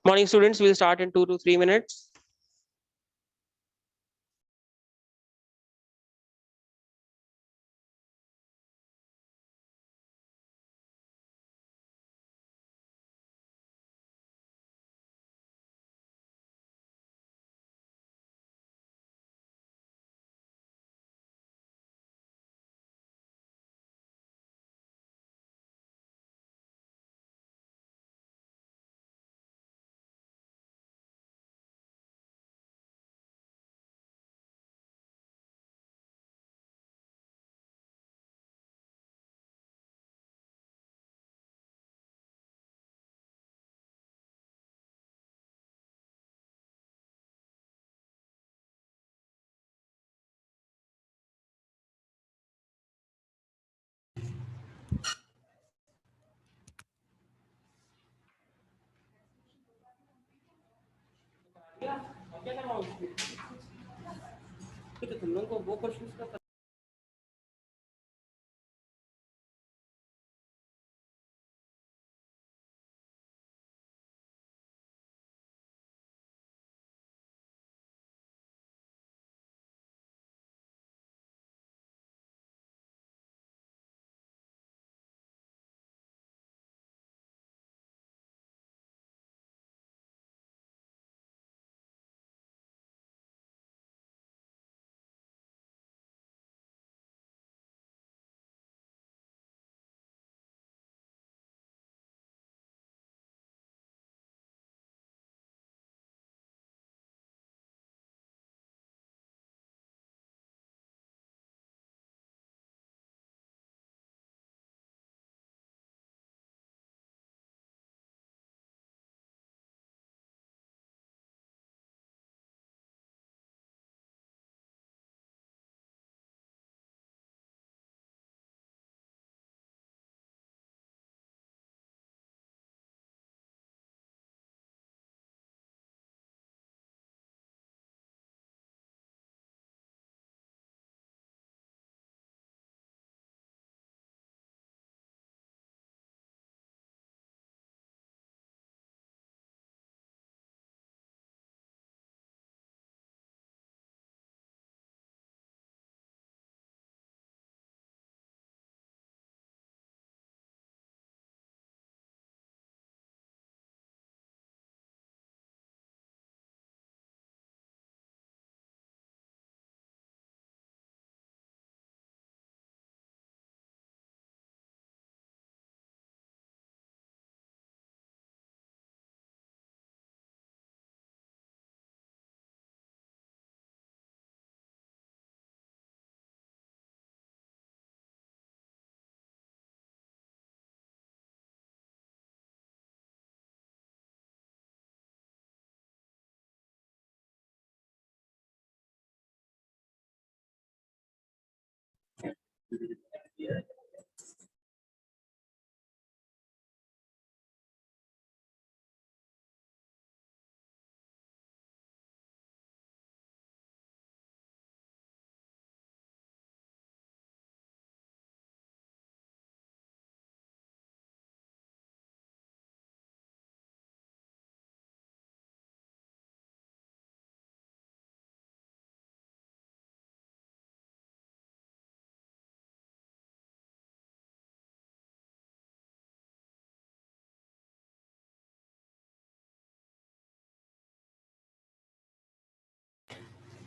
Morning students, we'll start in 2 to 3 minutes. तुम लोगों को वो क्वेश्चंस का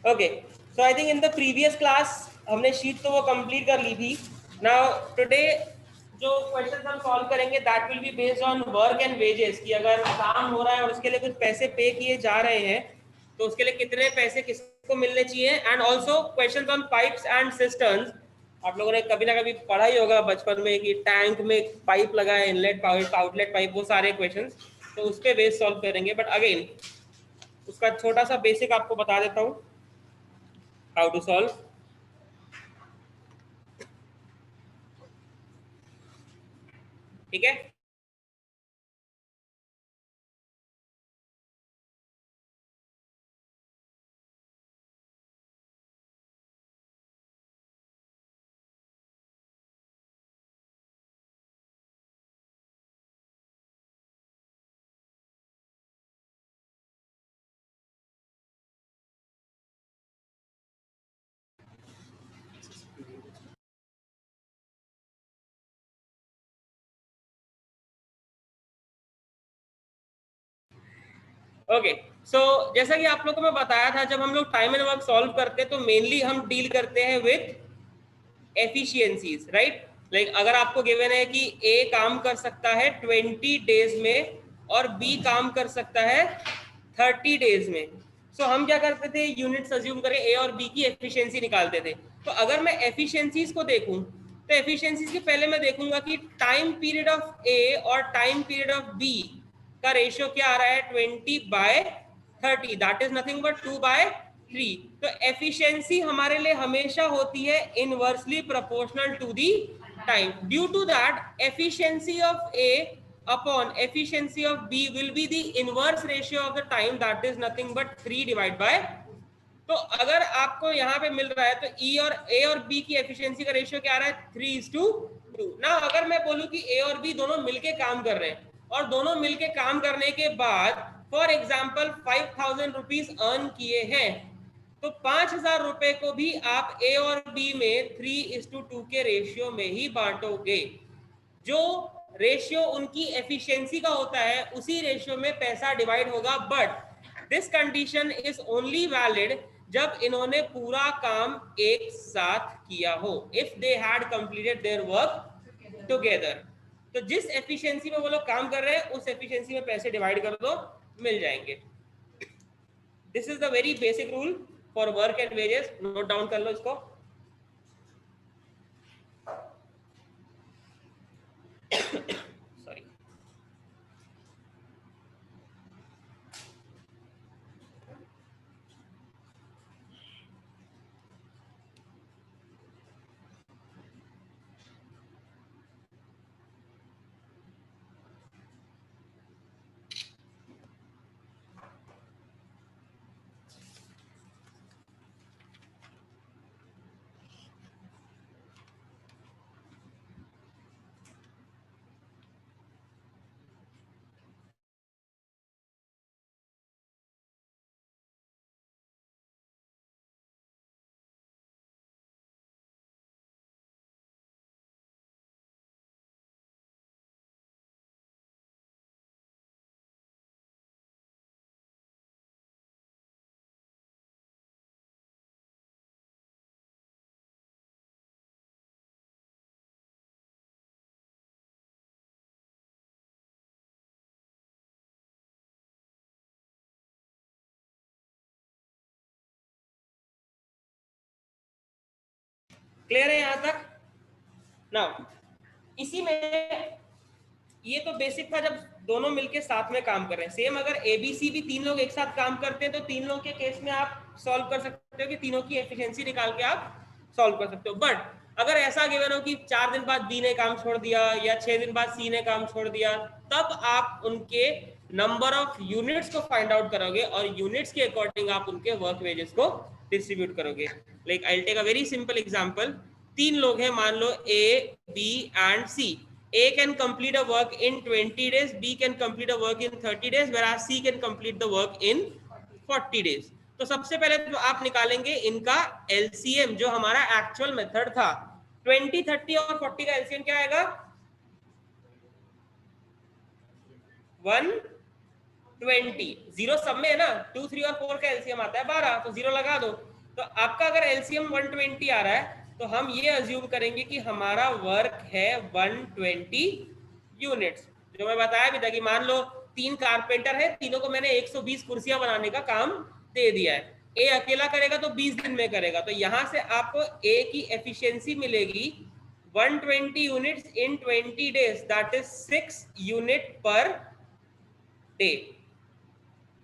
Okay, so I think in the previous class हमने शीट तो वो कंप्लीट कर ली थी. Now today जो क्वेश्चन हम सॉल्व करेंगे that will be based on work and wages कि अगर काम हो रहा है और उसके लिए कुछ पैसे पे किए जा रहे हैं तो उसके लिए कितने पैसे किसको मिलने चाहिए. And also question on pipes and cisterns. आप लोगों ने कभी ना कभी पढ़ा ही होगा बचपन में कि टैंक में पाइप लगा है, इनलेट पाइप, आउटलेट पाइप, वो सारे क्वेश्चन. तो उस पर बेस सॉल्व करेंगे. बट अगेन उसका छोटा सा बेसिक आपको बता देता हूँ how to solve. ठीक है. ओके, सो जैसा कि आप लोग को मैं बताया था, जब हम लोग टाइम एंड वर्क सॉल्व करते हैं तो मेनली हम डील करते हैं विथ एफिशिएंसीज, राइट। लाइक अगर आपको गिवन है कि ए काम कर सकता है 20 डेज में और बी काम कर सकता है 30 डेज में, सो हम क्या करते थे, यूनिट्स अज्यूम करें ए और बी की एफिशिएंसी निकालते थे। तो अगर मैं एफिशिएंसीज को देखूं तो एफिशिएंसीज के पहले मैं देखूंगा कि टाइम पीरियड ऑफ ए और टाइम पीरियड ऑफ बी का रेशियो क्या आ रहा है, 20/30, दैट इज नथिंग बट 2/3। तो एफिशिएंसी हमारे लिए हमेशा होती है inversely proportional to the time. Due to that efficiency of A upon efficiency of B will be the inverse ratio of the time, that is nothing but 3/। तो अगर आपको यहाँ पे मिल रहा है तो ई और ए और बी की एफिशिएंसी का रेशियो क्या आ रहा है, 3:2 ना। अगर मैं बोलूं कि ए और बी दोनों मिलके काम कर रहे हैं और दोनों मिलके काम करने के बाद फॉर एग्जाम्पल 5,000 रुपीज अर्न किए हैं, तो 5,000 रुपए को भी आप ए और बी में 3:2 के रेशियो में ही बांटोगे। जो रेशियो उनकी एफिशिएंसी का होता है उसी रेशियो में पैसा डिवाइड होगा, but this condition is only valid जब इन्होंने पूरा काम एक साथ किया हो, if they had completed their work together. तो जिस एफिशिएंसी में वो लोग काम कर रहे हैं उस एफिशिएंसी में पैसे डिवाइड कर दो, मिल जाएंगे। This is the very basic rule for work and wages, note down कर लो इसको। सॉरी, क्लियर है यहां तक ना। इसी में ये तो बेसिक था जब दोनों मिलके साथ में काम कर रहे हैं। सेम अगर एबीसी भी तीन लोग एक साथ काम करते हैं तो तीन लोग के केस में आप सॉल्व कर सकते हो कि तीनों की एफिशिएंसी निकाल के आप सॉल्व कर सकते हो। बट अगर ऐसा गिवन हो कि 4 दिन बाद बी ने काम छोड़ दिया या 6 दिन बाद सी ने काम छोड़ दिया, तब आप उनके नंबर ऑफ यूनिट्स को फाइंड आउट करोगे और यूनिट्स के अकॉर्डिंग आप उनके वर्क वेजेस को डिस्ट्रीब्यूट करोगे। Like I will take a very simple example. तीन लोग हैं, मान लो A, B and C. A can complete a work in 20 days, B can complete a work in 30 days, whereas C can complete the work in 40 days. तो सबसे पहले तो आप निकालेंगे इनका LCM, जो हमारा एक्चुअल मेथड था। 20, 30 और 40 का LCM क्या आएगा, 120। जीरो सब में है ना, 2, 3 और 4 का LCM आता है 12, तो जीरो लगा दो। तो आपका अगर LCM 120 आ रहा है तो हम ये अज्यूम करेंगे कि हमारा वर्क है 120 यूनिट्स। जो मैं बताया भी था कि मान लो 3 कारपेंटर है, तीनों को मैंने 120 कुर्सियां बनाने का काम दे दिया है। ए अकेला करेगा तो 20 दिन में करेगा, तो यहां से आपको ए की एफिशिएंसी मिलेगी 120 units in 20 days, that is 6 unit per day.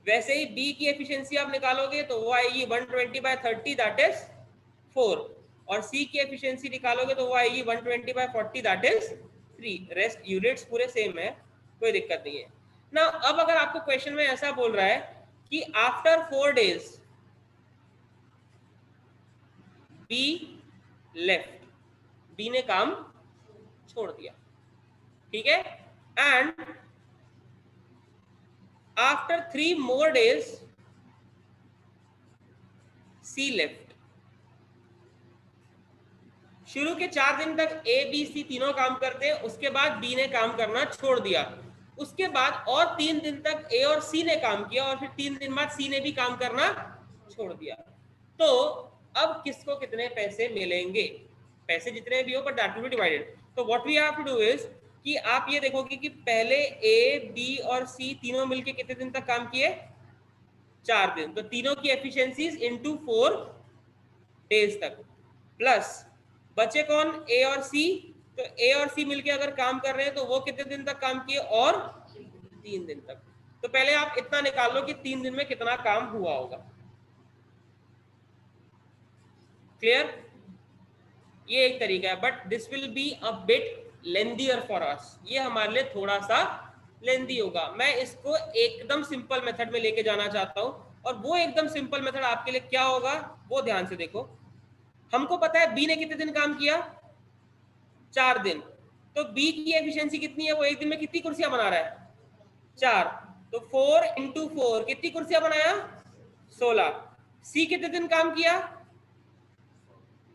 वैसे ही बी की एफिशिएंसी आप निकालोगे तो वो आएगी 120/30, दैट इज 4। और सी की एफिशिएंसी निकालोगे तो वो आएगी 120/40, दैट इज 3। रेस्ट यूनिट्स पूरे सेम है, कोई दिक्कत नहीं है ना। अब अगर आपको क्वेश्चन में ऐसा बोल रहा है कि after 4 days B left, B ने काम छोड़ दिया, ठीक है, and after 3 more days C left। शुरू के 4 दिन तक A, B, C तीनों काम करते हैं, उसके बाद B ने काम करना छोड़ दिया। उसके बाद और 3 दिन तक ए और सी ने काम किया और फिर 3 दिन बाद सी ने भी काम करना छोड़ दिया। तो अब किसको कितने पैसे मिलेंगे? पैसे जितने भी हो but that will be divided. तो what we have to do is कि आप ये देखोगे कि पहले ए बी और सी तीनों मिलके कितने दिन तक काम किए? 4 दिन। तो तीनों की एफिशिएंसीज इनटू 4 डेज तक, प्लस बचे कौन? ए और सी। तो ए और सी मिलके अगर काम कर रहे हैं तो वो कितने दिन तक काम किए? और 3 दिन तक। तो पहले आप इतना निकाल लो कि 3 दिन में कितना काम हुआ होगा। क्लियर? ये एक तरीका है, but this will be a bit lengthier for us. ये हमारे लिए थोड़ा सा लेंदी होगा। मैं इसको एकदम सिंपल मेथड में लेके जाना चाहता हूं, और वो एकदम सिंपल मेथड आपके लिए क्या होगा वो ध्यान से देखो। हमको पता है बी ने कितने दिन काम किया? 4 दिन। तो बी की एफिशिएंसी कितनी है? वो एक दिन में कितनी कुर्सियां बना रहा है? 4। तो 4 × 4 कितनी कुर्सियां बनाया? 16। सी कितने दिन काम किया?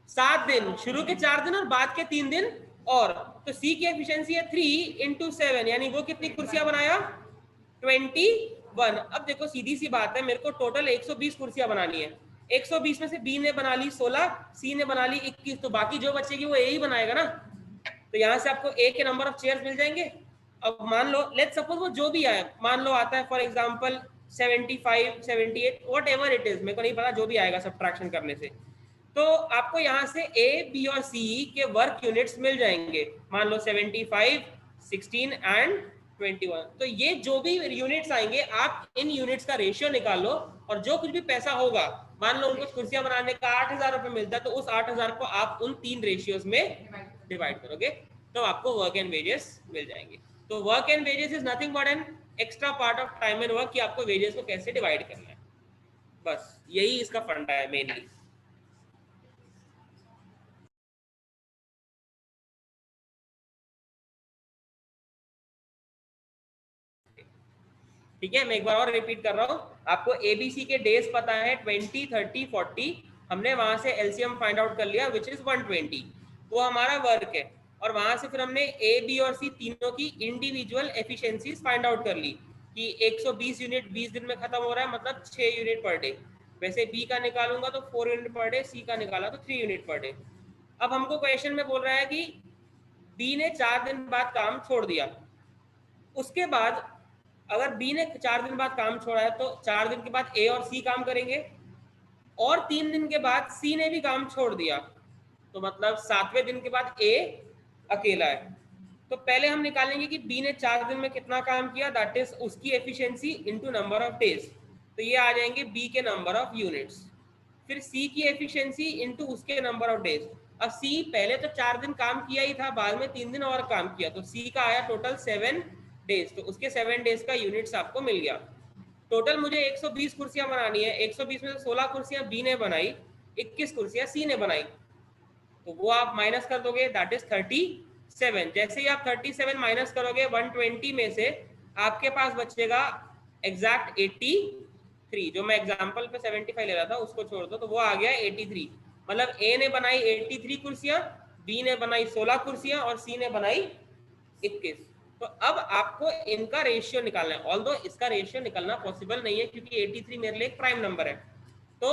7 दिन। शुरू के 4 दिन और बाद के 3 दिन और। तो सी की एफिशिएंसी है 3 × 7, यानी वो कितनी कुर्सियां बनाया? 21। अब देखो सीधी सी बात है, मेरे को टोटल 120 कुर्सियां बनानी है। 120 में से बी ने बना ली 16, सी ने बना ली 21, तो बाकी जो बचेगी वो ए ही बनाएगा ना। तो यहाँ से आपको ए के नंबर ऑफ चेयर्स मिल जाएंगे। अब मान लो लेट्स सपोज वो जो भी आए, मान लो आता है for example 75, 78, what ever it is, मेरे को नहीं पता, जो भी आएगा सब्ट्रैक्शन करने से। तो आपको यहाँ से ए बी और सी के वर्क यूनिट्स मिल जाएंगे। मान लो 75, 16 एंड 21। तो ये जो भी यूनिट्स आएंगे आप इन यूनिट्स का रेशियो निकाल लो, और जो कुछ भी पैसा होगा, मान लो उनको कुर्सियां बनाने का 8,000 रुपये मिलता है, तो उस 8,000 को आप उन 3 रेशियोज में डिवाइड करोगे तो आपको वर्क एंड वेजेस मिल जाएंगे। तो work and wages is nothing but an extra part of time and work, कि आपको वेजेस को कैसे डिवाइड करना है। बस यही इसका फंडा है मेनली। ठीक है, मैं एक बार और रिपीट कर रहा हूँ। आपको एबीसी के डेज पता है 20, 30, 40। हमने वहां से एलसीएम फाइंड आउट कर लिया विच इज 120, वो हमारा वर्क है। और वहां से फिर हमने ए बी और सी तीनों की इंडिविजुअल एफिशिएंसीज फाइंड आउट कर ली कि 120 यूनिट 20 दिन में खत्म हो रहा है, मतलब 6 यूनिट पर डे। वैसे बी का निकालूंगा तो 4 यूनिट पर डे, सी का निकाला तो 3 यूनिट पर डे। अब हमको क्वेश्चन में बोल रहा है कि बी ने 4 दिन बाद काम छोड़ दिया। उसके बाद अगर बी ने 4 दिन बाद काम छोड़ा है तो 4 दिन के बाद ए और सी काम करेंगे, और 3 दिन के बाद सी ने भी काम छोड़ दिया, तो मतलब 7वें दिन के बाद ए अकेला है। तो पहले हम निकालेंगे कि बी ने 4 दिन में कितना काम किया, दैट इज उसकी efficiency into number of days. तो ये आ जाएंगे बी के नंबर ऑफ यूनिट्स, फिर सी की एफिशिएंसी इनटू उसके नंबर ऑफ डेज। अब सी पहले तो 4 दिन काम किया ही था, बाद में 3 दिन और काम किया, तो सी का आया टोटल 7 डेज। तो उसके 7 डेज का यूनिट्स आपको मिल गया। टोटल मुझे 120 कुर्सियां बनानी है। 120 में से 16 कुर्सियां बी ने बनाई, 21 कुर्सियां सी ने बनाई, तो वो आप माइनस कर दोगे, दैट इज 37। जैसे ही आप 37 माइनस करोगे 120 में से, आपके पास बचेगा एग्जैक्ट 83। जो मैं एग्जांपल पे 75 ले रहा था उसको छोड़ दो, तो वो आ गया 83। मतलब ए ने बनाई 83 कुर्सियां, बी ने बनाई 16 कुर्सियां और सी ने बनाई 21। तो अब आपको इनका रेशियो निकालना है, ऑल्दो इसका रेशियो निकालना पॉसिबल नहीं है क्योंकि 83 मेरे लिए एक प्राइम नंबर है। तो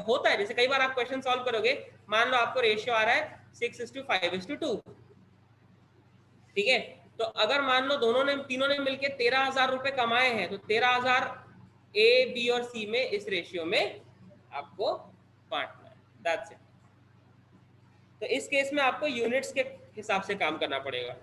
होता है, जैसे कई बार आप क्वेश्चन सॉल्व करोगे, मान लो आपको रेशियो आ रहा है 6:5:2, ठीक है। तो अगर मान लो दोनों ने तीनों ने मिलकर 13,000 रुपए कमाए हैं, तो 13,000 ए बी और सी में इस रेशियो में आपको बांटना है, दैट्स इट। तो इस केस में आपको यूनिट्स के हिसाब से काम करना पड़ेगा।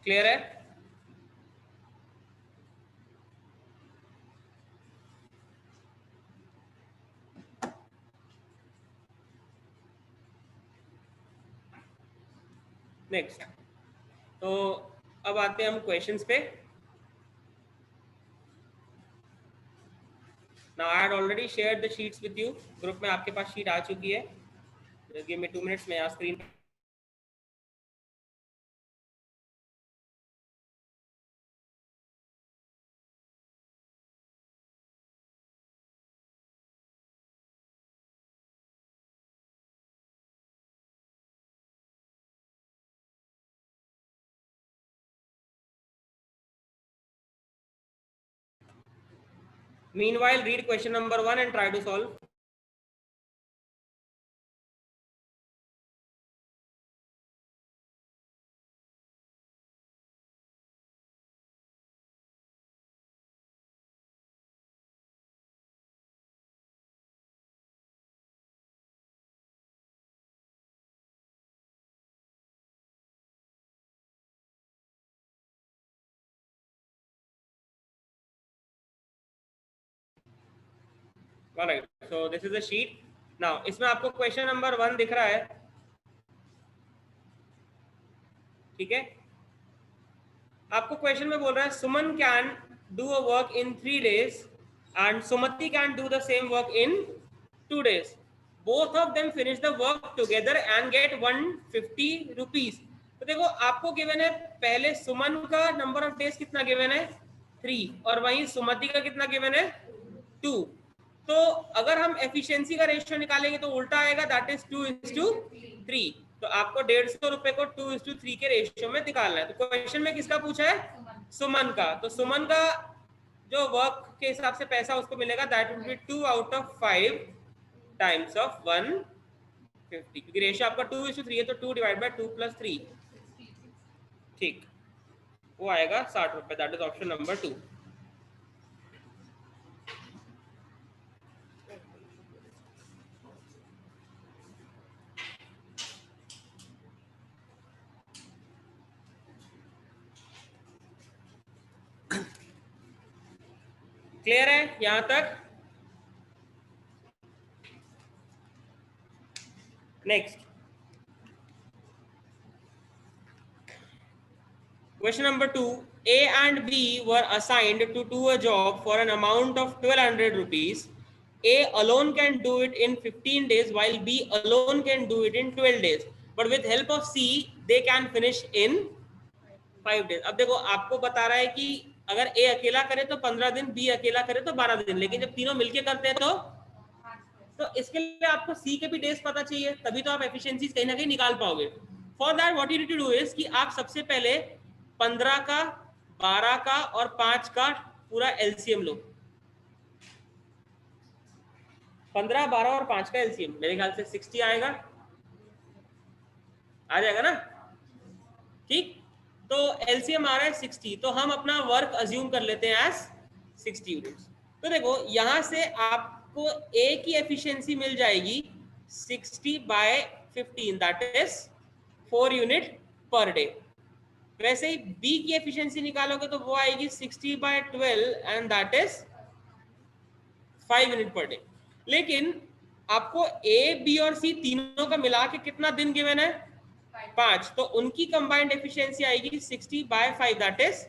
क्लियर है? नेक्स्ट, तो अब आते हैं हम क्वेश्चंस पे। Now I had already shared the sheets with you, group में आपके पास शीट आ चुकी है। गिव मी 2 मिनट्स में यहाँ screen. Meanwhile, read question number 1 and try to solve. All right, so this is the sheet. Now इसमें आपको question number 1 दिख रहा है, ठीक है? आपको क्वेश्चन में बोल रहा है Suman can do a work in 3 days and Sumati can do the same work in 2 days. Both of them finish the work together and get 150 rupees. तो देखो आपको गिवन है, पहले सुमन का नंबर ऑफ डेज कितना गिवन है 3, और वहीं सुमति का कितना गिवन है 2. तो अगर हम एफिशिएंसी का रेशियो निकालेंगे तो उल्टा आएगा, दैट इज 2:3. तो आपको 150 रुपए को 2:3 के रेशियो में निकालना है. तो क्वेश्चन में किसका पूछा है? सुमन का. तो सुमन का जो वर्क के हिसाब से पैसा उसको मिलेगा, that will B 2/5 times of 150, क्योंकि रेशियो आपका 2:3 है, तो 2 डिवाइड बाय 2 + 3, ठीक, वो आएगा 60 रुपए. That is option number 2. Clear है यहां तक? Next, question number 2. A and B were assigned to do a job for an amount of 1200 rupees. A alone can do it in 15 days while B alone can do it in 12 days, but with help of C they can finish in 5 days. अब देखो आपको बता रहा है कि अगर A अकेला करे तो 15 दिन, B अकेला करे तो 12 दिन, लेकिन जब तीनों मिलके करते हैं तो इसके लिए आपको C के भी डेज पता चाहिए, तभी तो आप एफिशिएंसीज कहीं ना कहीं निकाल पाओगे. For that what you need to do is कि आप सबसे पहले 15 का, 12 का और 5 का पूरा एलसीएम लो. 15, 12 और 5 का एलसीएम मेरे ख्याल से 60 आएगा, आ जाएगा ना? ठीक, तो एलसीएम आ रहा है 60, तो हम अपना वर्क अज्यूम कर लेते हैं एज 60 यूनिट्स. तो देखो यहां से आपको ए की एफिशिएंसी मिल जाएगी 60/15, that is 4 unit per day. वैसे ही बी की एफिशिएंसी निकालोगे तो वो आएगी 60/12 and that is 5 unit per day. लेकिन आपको ए, बी और सी तीनों का मिला के कितना दिन गिवन है? 5. तो उनकी कंबाइंड एफिशिएंसी आएगी 60/5, दैट इज,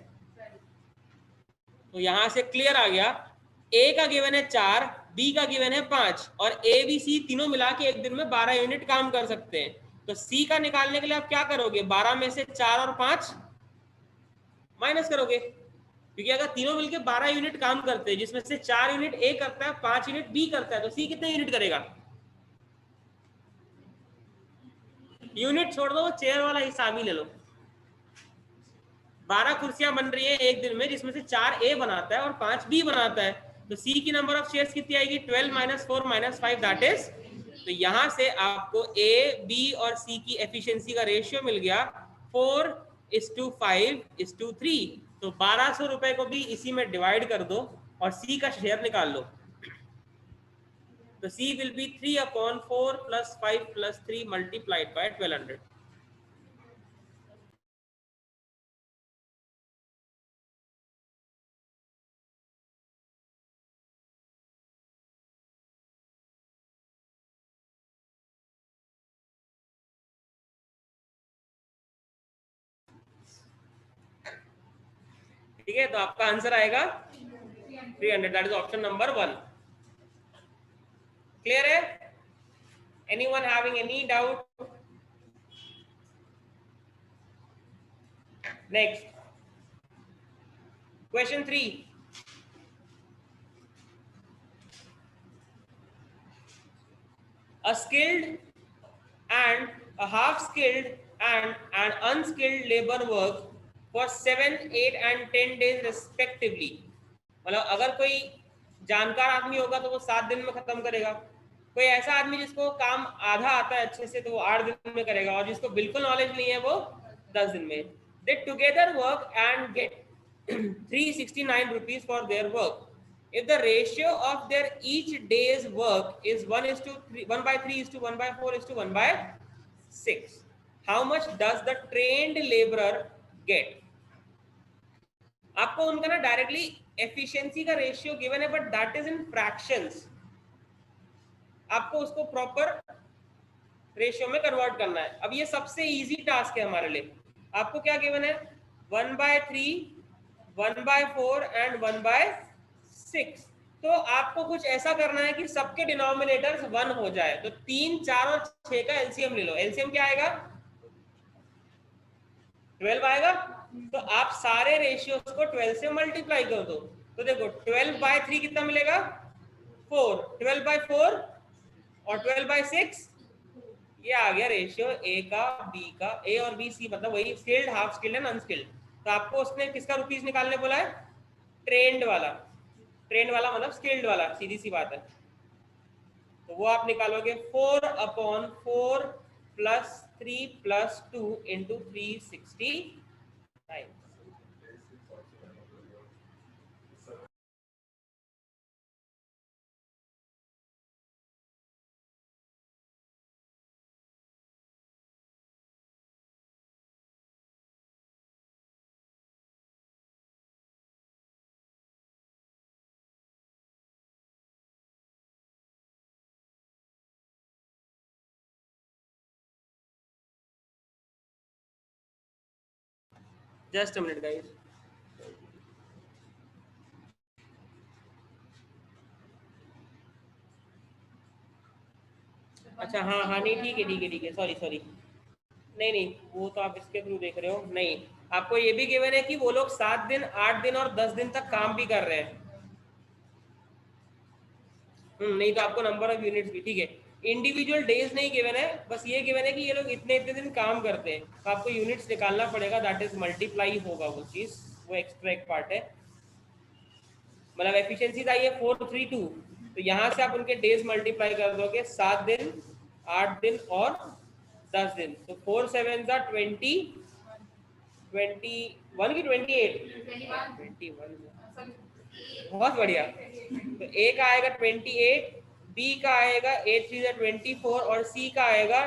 तो यहां से क्लियर आ गया, ए का गिवन है 4, बी का गिवन है 5, और ए बी सी तीनों मिला के एक दिन में 12 यूनिट काम कर सकते हैं. तो सी का निकालने के लिए आप क्या करोगे? 12 में से 4 और 5 माइनस करोगे, क्योंकि अगर तीनों मिलके 12 यूनिट काम करते हैं, जिसमें से 4 यूनिट ए करता है, 5 यूनिट बी करता है, तो सी कितने यूनिट करेगा? यूनिट छोड़ दो, चेयर वाला हिसाब ही ले लो. 12 कुर्सियां बन रही है एक दिन में, जिसमें से 4 ए बनाता है और 5 बी बनाता है. तो सी की नंबर ऑफ चेयर्स कितनी आएगी? 12 - 4 - 5, दैट इज, तो यहां से आपको ए, बी और सी की एफिशिएंसी का रेशियो मिल गया 4:5:3. तो 1200 रुपए को भी इसी में डिवाइड कर दो और सी का शेयर निकाल लो. तो सी विल बी 3/4 + 5 + 3 × 1200. ठीक है, तो आपका आंसर आएगा 300, that is option number 1। Clear है? Anyone having any doubt? Next question 3। A skilled and a half skilled and an unskilled labor work for 7, 8 and 10 days respectively। मतलब अगर कोई जानकार आदमी होगा तो वो 7 दिन में खत्म करेगा, कोई ऐसा आदमी जिसको काम आधा आता है अच्छे से तो वो 8 दिन में करेगा, और जिसको बिल्कुल नॉलेज नहीं है वो 10 दिन में। They together work and get 369 rupees for their work। If the ratio of their each day's work is 1 by 3 is to 1 by 4 is to 1 by 6, how much does the trained laborer get? आपको उनका ना directly efficiency का ratio given है, but that is in fractions. आपको उसको proper ratio में convert करना है। अब ये सबसे इजी टास्क है हमारे लिए। आपको क्या गिवन है? 1 by 3, 1 by 4 एंड 1 by 6। तो आपको कुछ ऐसा करना है कि सबके डिनोमिनेटर्स 1 हो जाए। तो 3, 4 और 6 का एलसीएम ले लो। एलसीएम क्या आएगा? 12 आएगा। तो आप सारे रेशियोज को 12 से मल्टीप्लाई कर दो। तो देखो 12 by 3 कितना मिलेगा? 4। 12 by 4 और 12 by 6, ये आ गया रेशियो ए का, बी का। ए और बी सी मतलब वही skilled, half skilled and unskilled. तो आपको उसने किसका रुपीस निकालने बोला है? ट्रेंड वाला। ट्रेंड वाला मतलब स्किल्ड वाला, सीधी सी बात है। तो वो आप निकालोगे 4/4 plus 3 plus 2 into 369। Just a minute guys. अच्छा हाँ हाँ, नहीं ठीक है ठीक है ठीक है, सॉरी सॉरी। नहीं नहीं, वो तो आप इसके थ्रू देख रहे हो। नहीं, आपको ये भी गिवन है कि वो लोग 7 दिन, 8 दिन और 10 दिन तक काम भी कर रहे हैं। नहीं तो आपको नंबर ऑफ यूनिट्स भी ठीक है। इंडिविजुअल डेज नहीं गिवन है, बस ये गिवन है कि ये लोग इतने इतने दिन काम करते हैं। तो आपको यूनिट्स निकालना पड़ेगा, दैट इज मल्टीप्लाई होगा वो चीज़, वो एक्स्ट्रा एक पार्ट है। मतलब एफिशिएंसीज आई है 432, तो यहाँ से आप उनके डेज मल्टीप्लाई कर दोगे, 7 दिन, 8 दिन और 10 दिन। तो 4 7 20, 21 की 28, 21, बहुत बढ़िया। तो ए का आएगा 28, बी का आएगा 8 3 24 और सी का आएगा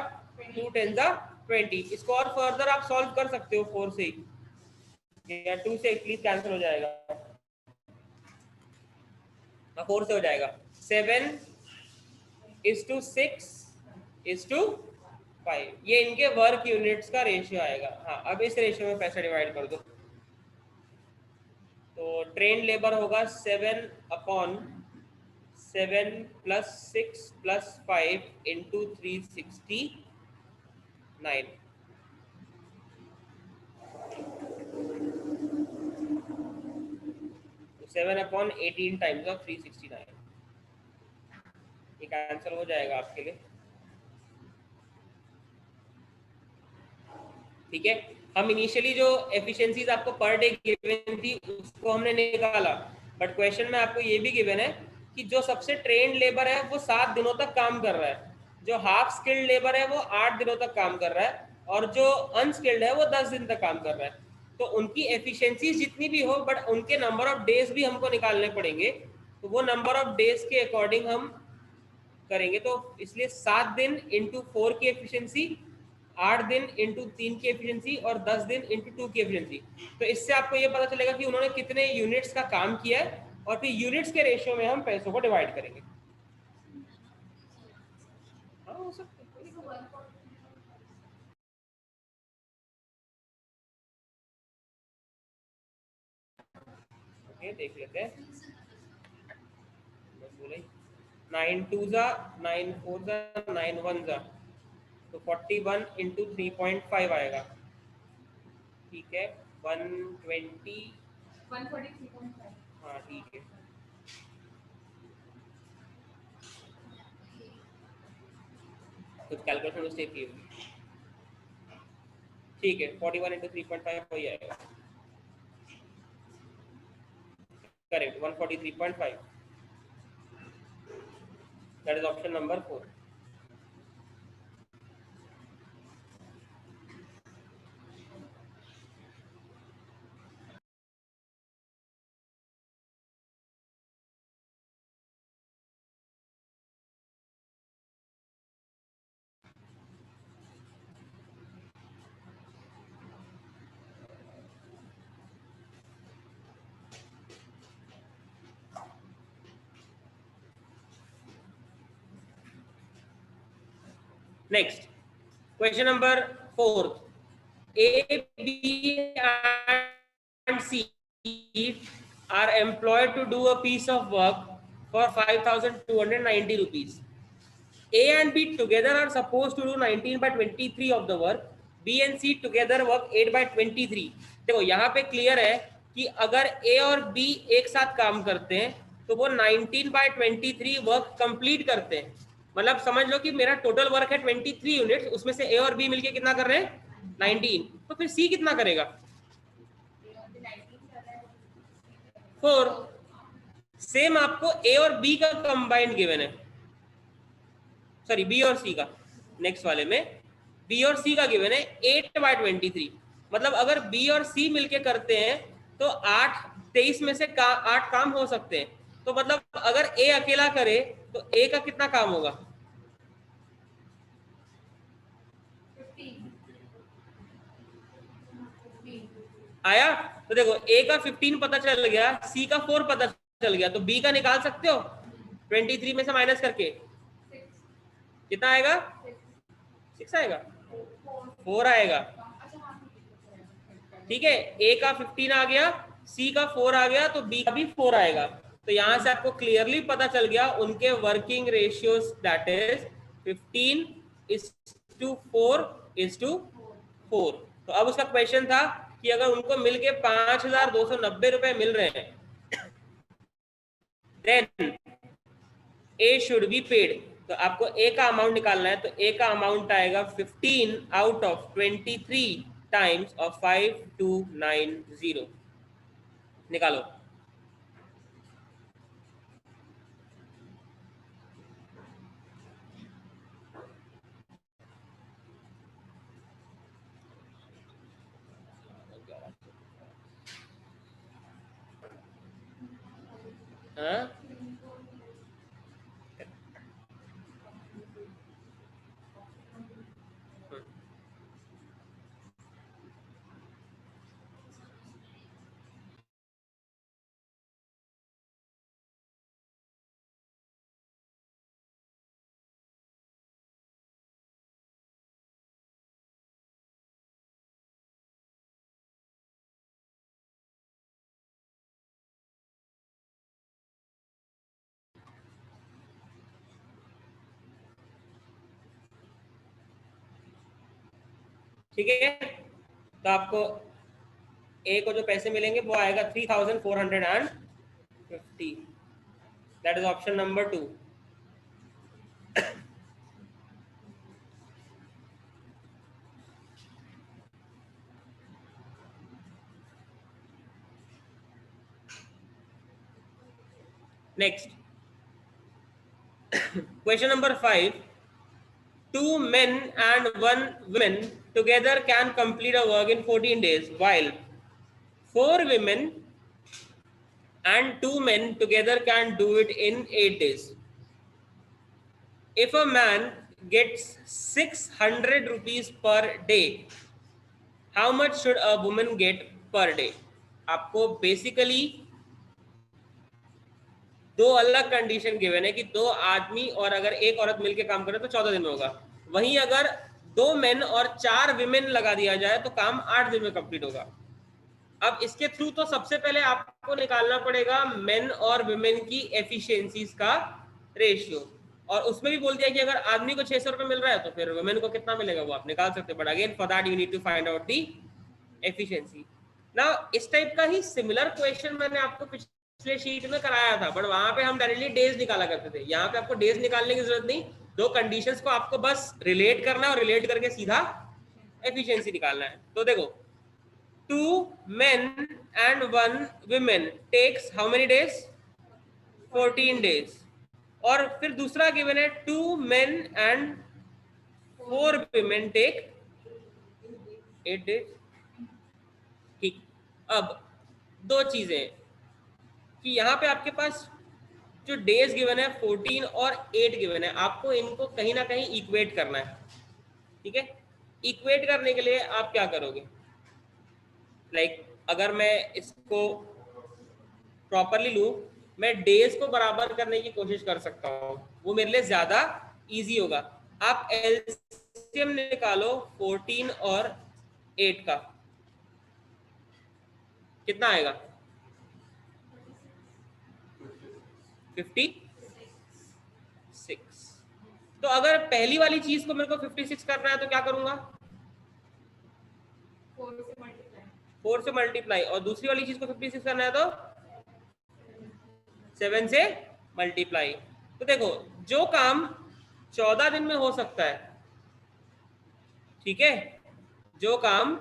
2 10 20। इसको और फर्दर आप सॉल्व कर सकते हो 4 से या 2 से, प्लीज कैंसिल हो जाएगा। 4 से हो जाएगा 7:6:5, ये इनके वर्क यूनिट्स का रेशियो आएगा। हाँ, अब इस रेशियो में पैसा डिवाइड कर दो। तो ट्रेन लेबर होगा 7/7 प्लस 6 प्लस 5 इंटू 369। तो 7/18 टाइम्स ऑफ 369, ये कैंसिल हो जाएगा आपके लिए। ठीक है, हम इनिशियली जो एफिशिएंसीज आपको पर डे गिवन थी उसको हमने निकाला, बट क्वेश्चन में आपको ये भी गिवन है कि जो सबसे ट्रेंड लेबर है वो 7 दिनों तक काम कर रहा है, जो हाफ स्किल्ड लेबर है वो 8 दिनों तक काम कर रहा है, और जो अनस्किल्ड है वो 10 दिन तक काम कर रहा है। तो उनकी एफिशिएंसी जितनी भी हो, बट उनके नंबर ऑफ डेज भी हमको निकालने पड़ेंगे। तो वो नंबर ऑफ डेज के अकॉर्डिंग हम करेंगे। तो इसलिए 7 दिन इंटू 4 की एफिशिएंसी, 8 दिन इंटू 3 की एफिशिएंसी और 10 दिन इंटू 2 की एफिशिएंसी। तो इससे आपको ये पता चलेगा कि उन्होंने कितने यूनिट्स का काम किया है, और फिर यूनिट्स के रेशियो में हम पैसों को डिवाइड करेंगे। हाँ, हो सकता है। ओके देख लेते हैं, बस बोला ही 9 2 जा 9 4 जा 9 1 जा, तो 41 इंटू 3.5 आएगा, ठीक है 120, 143.5, हाँ ठीक है, कुछ कैलकुलेशन मिस्टेक की होगी, ठीक है 41 इंटू 3.5 वही आएगा, correct 143.5, that is option number 4. Next, question number 4. A, B, and C are employed to do a piece of work for 5,290 rupees. A and B together are supposed to do 19 by 23 of the work. B and C together work 8 by 23. देखो यहाँ पे clear है कि अगर A और B एक साथ काम करते हैं तो वो 19 by 23 वर्क कंप्लीट करते हैं. मतलब समझ लो कि मेरा टोटल वर्क है 23 यूनिट्स, उसमें से A और B मिलके कितना कर रहे हैं 19, तो फिर C कितना करेगा 4. सेम आपको A और B का कंबाइंड गिवन है, सॉरी बी और सी का, नेक्स्ट वाले में बी और सी का गिवन है 8 बाय 23. मतलब अगर बी और सी मिलके करते हैं तो 23 में से 8 काम हो सकते हैं. तो मतलब अगर ए अकेला करे तो ए का कितना काम होगा 15. आया. तो देखो ए का 15 पता चल गया, सी का 4 पता चल गया, तो बी का निकाल सकते हो 23 में से माइनस करके कितना आएगा 6 आएगा 4 आएगा. ठीक है, ए का 15 आ गया, सी का 4 आ गया, तो बी का भी 4 आएगा. तो यहां से आपको क्लियरली पता चल गया उनके वर्किंग रेशियोज, दैट इज 15:4:4. तो अब उसका क्वेश्चन था कि अगर उनको मिलके 5,290 रुपए मिल रहे हैं then A should be paid. तो आपको ए का अमाउंट निकालना है, तो ए का अमाउंट आएगा 15 आउट ऑफ 23 टाइम्स ऑफ 5290. निकालो. हाँ ठीक है. तो आपको ए को जो पैसे मिलेंगे वो आएगा 3,450. That is option number 2. Next, question number 5. 2 men and 1 woman together can complete a work in 14 days, while 4 women and 2 men together can do it in 8 days. If a man gets 600 rupees per day, how much should a woman get per day? आपको basically दो अलग condition given है कि 2 आदमी और अगर एक औरत मिलकर काम करे तो 14 दिन में होगा. वहीं अगर 2 मेन और 4 विमेन लगा दिया जाए तो काम 8 दिन में कंप्लीट होगा. अब इसके थ्रू तो सबसे पहले आपको निकालना पड़ेगा मेन और वुमेन की एफिशिएंसीज का रेशियो, और उसमें भी बोल दिया कि अगर आदमी को 600 रुपए मिल रहा है तो फिर वुमेन को कितना मिलेगा वो आप निकाल सकते हैं, but again for that you need to find out the efficiency. ना इस टाइप का ही सिमिलर क्वेश्चन मैंने आपको पिछले शीट में कराया था, बट वहां पे हम डायरेक्टली डेज निकाला करते थे। यहाँ पे आपको डेज निकालने की जरूरत नहीं, दो कंडीशंस को आपको बस रिलेट करना है और रिलेट करके सीधा एफिशिएंसी निकालना है। तो देखो 2 men and 1 women takes how many days? 14 days। और फिर दूसरा गिवन है 2 men and 4 women take 8 days। ठीक, अब दो चीजें कि यहाँ पे आपके पास जो डेज गिवन है 14 और 8 गिवन है, आपको इनको कहीं ना कहीं इक्वेट करना है। ठीक है, इक्वेट करने के लिए आप क्या करोगे, लाइक अगर मैं इसको प्रॉपरली लूं, मैं डेज को बराबर करने की कोशिश कर सकता हूं, वो मेरे लिए ज्यादा इजी होगा। आप एलसीएम निकालो 14 और 8 का, कितना आएगा? 56। तो अगर पहली वाली चीज को मेरे को 56 करना है तो क्या करूंगा? 4 से मल्टीप्लाई, और दूसरी वाली चीज को 56 करना है तो 7 से मल्टीप्लाई। तो देखो जो काम 14 दिन में हो सकता है, ठीक है, जो काम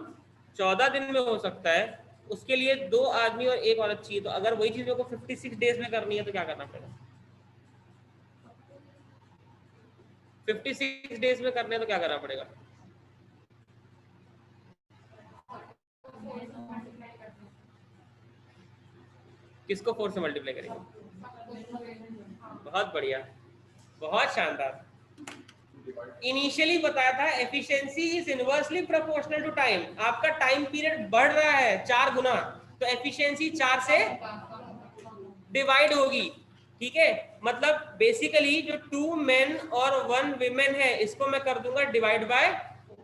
14 दिन में हो सकता है उसके लिए 2 आदमी और 1 औरत चाहिए। तो अगर वही चीज मेरे को 56 डेज में करनी है तो क्या करना पड़ेगा? 56 डेज में करने तो क्या करना पड़ेगा? किसको 4 से मल्टीप्लाई करेंगे? बहुत बढ़िया, बहुत शानदार। इनिशियली बताया था efficiency is inversely proportional to time. आपका टाइम पीरियड बढ़ रहा है 4 गुना, तो एफिशिएंसी 4 से डिवाइड होगी। ठीक है, मतलब बेसिकली जो 2 मेन और 1 विमेन है इसको मैं कर दूंगा डिवाइड बाय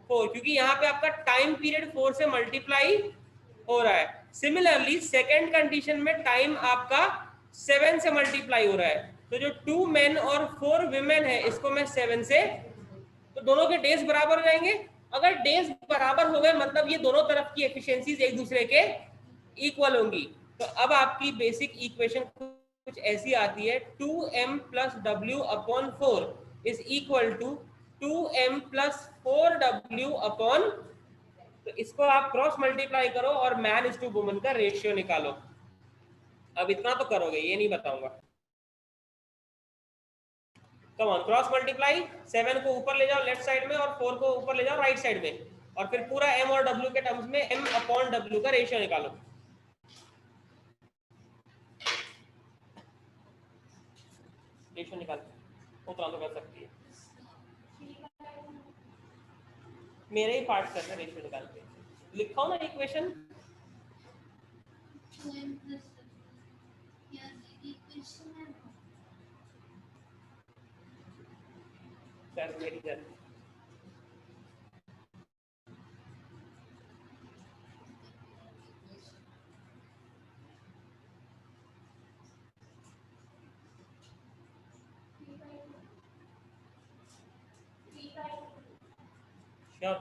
4, क्योंकि यहाँ पे आपका टाइम पीरियड 4 से मल्टीप्लाई हो रहा है। सिमिलरली सेकेंड कंडीशन में टाइम आपका 7 से मल्टीप्लाई हो रहा है, तो जो 2 मेन और 4 विमेन है इसको मैं 7 से, तो दोनों के डेज बराबर हो जाएंगे। अगर डेज बराबर हो गए मतलब ये दोनों तरफ की एफिशिएंसीज एक दूसरे के इक्वल होंगी। तो अब आपकी बेसिक इक्वेशन कुछ ऐसी आती है, 2m plus W upon 4 is equal to 2m plus 4w upon, तो इसको आप क्रॉस मल्टीप्लाई करो और मैन इज टू वुमन का रेशियो निकालो। अब इतना तो करोगे, ये नहीं बताऊंगा। कम ऑन, क्रॉस मल्टीप्लाई, 7 को ऊपर ले जाओ लेफ्ट साइड में और 4 को ऊपर ले जाओ राइट साइड में, और फिर पूरा m और w के टर्म्स में m अपॉन w का रेशियो निकालो। रेशियो निकाल उतना तो कर सकती है, मेरे ही पार्ट करना रेशियो निकाल के लिखा ना इक्वेशन। सर मेरी जल्दी श्योर,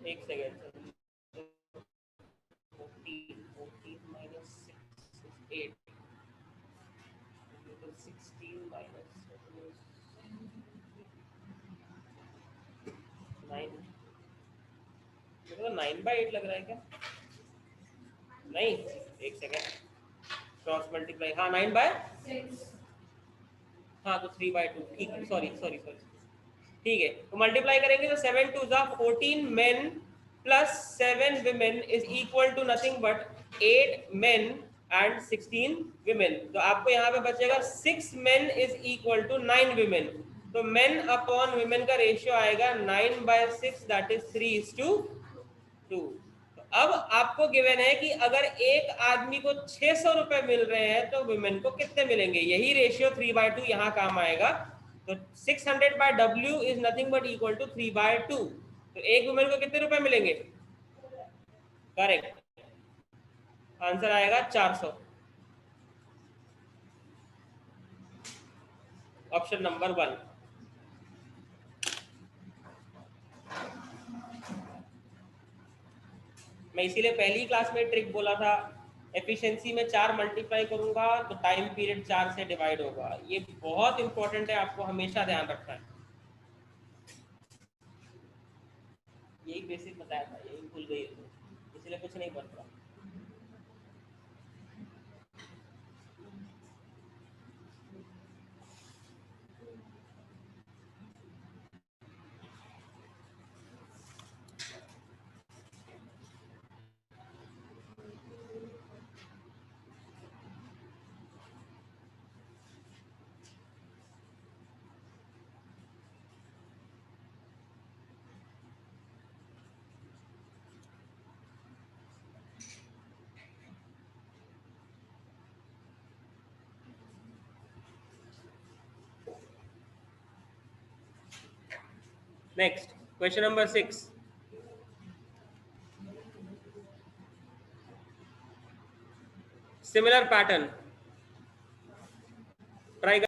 एक सेकेंड, 14 minus 6 is 8, 16 minus 9, मेरे को 9/8 लग रहा है क्या? नहीं, एक सेकेंड, क्रॉस मल्टीप्लाई, हाँ 9/6, हाँ तो 3/2, ठीक है, सॉरी सॉरी सॉरी, ठीक है। तो मल्टीप्लाई करेंगे तो 7 2 जा 14 men plus 7 women is equal to nothing but 8 men and 16 women. तो आपको यहाँ पे बचेगा 6 men is equal to 9 women. तो मेन अपॉन विमेन का रेशियो आएगा 9/6, दैट इज 3:2। तो अब आपको गिवन है कि अगर एक आदमी को 600 रुपए मिल रहे हैं तो विमेन को कितने मिलेंगे, यही रेशियो 3/2 यहाँ काम आएगा। तो 600 by w is nothing but equal to 3/2। तो एक वुमेन को कितने रुपए मिलेंगे? करेक्ट, आंसर आएगा 400, ऑप्शन नंबर 1। मैं इसीलिए पहली क्लास में ट्रिक बोला था, एफिशिएंसी में 4 मल्टीप्लाई करूंगा तो टाइम पीरियड 4 से डिवाइड होगा। ये बहुत इंपॉर्टेंट है, आपको हमेशा ध्यान रखना है। यही बेसिक बताया था, यही भूल गई है, इसलिए कुछ नहीं बन रहा। Next question number 6, similar pattern, try.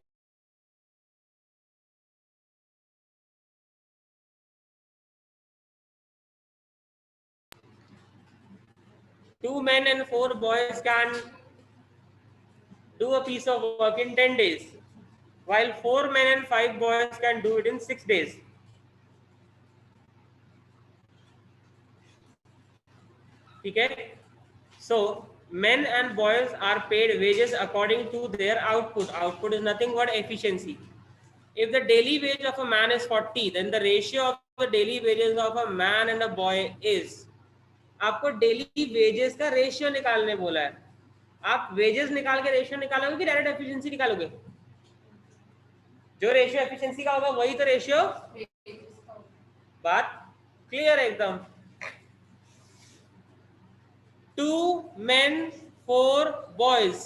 2 men and 4 boys can do a piece of work in 10 days, while 4 men and 5 boys can do it in 6 days. ठीक है, so men and boys are paid wages according to their output. Output is nothing but efficiency. If the daily wage of a man is 40, then the ratio of the daily wages of a man and a boy is, आपको daily wages का ratio निकालने बोला है। आप wages निकाल के ratio निकालोगे कि डायरेक्ट एफिशिएंसी निकालोगे? जो रेशियो एफिशिएंसी का होगा वही तो रेशियो। बात क्लियर है एकदम? 2 men 4 boys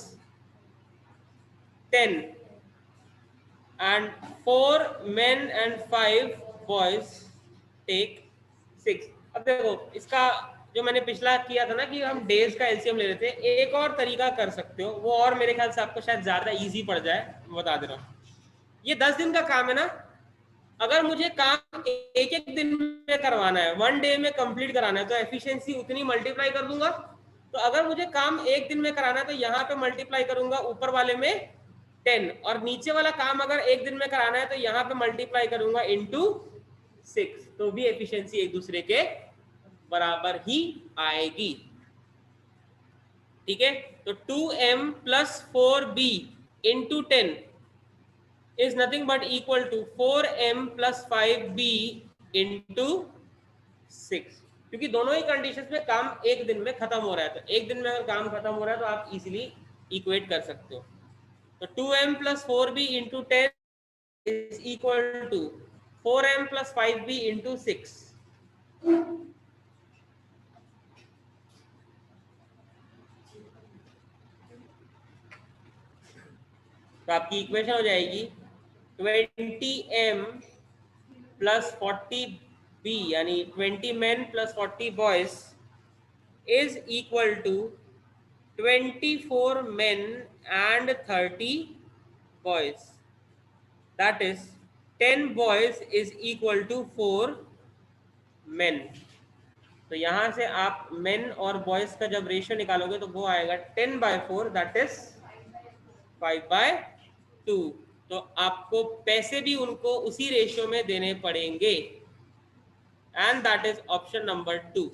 10 and 4 men and 5 boys take 6। अब देखो इसका जो मैंने पिछला किया था ना कि हम डेज का एलसीएम ले लेते हैं, एक और तरीका कर सकते हो वो, और मेरे ख्याल से आपको शायद ज्यादा इजी पड़ जाए, बता दे रहा हूँ। ये 10 दिन का काम है ना, अगर मुझे काम एक एक दिन में करवाना है, 1 डे में कंप्लीट कराना है, तो एफिशिएंसी उतनी मल्टीप्लाई कर दूंगा। तो अगर मुझे काम एक दिन में कराना है तो यहाँ पे मल्टीप्लाई करूंगा ऊपर वाले में 10, और नीचे वाला काम अगर एक दिन में कराना है तो यहाँ पे मल्टीप्लाई करूंगा इंटू 6, तो भी एफिशिएंसी एक दूसरे के बराबर ही आएगी। ठीक है, तो 2m plus 4b into 10 is nothing but equal to 4m plus 5b into 6, क्योंकि दोनों ही कंडीशंस में काम एक दिन में खत्म हो रहा है। तो एक दिन में अगर काम खत्म हो रहा है तो आप इजीली इक्वेट कर सकते हो। तो 2m plus 4b into 10 is equal to 4m plus 5b into 6। तो आपकी इक्वेशन हो जाएगी 20m प्लस 40b यानी 20 men plus 40 boys is equal to 24 men and 30 boys. That is 10 boys is equal to 4 men. तो यहाँ से आप men और boys का जब रेशियो निकालोगे तो वो आएगा 10/4, that is 5/2। तो आपको पैसे भी उनको उसी रेशियो में देने पड़ेंगे, and that is option number 2।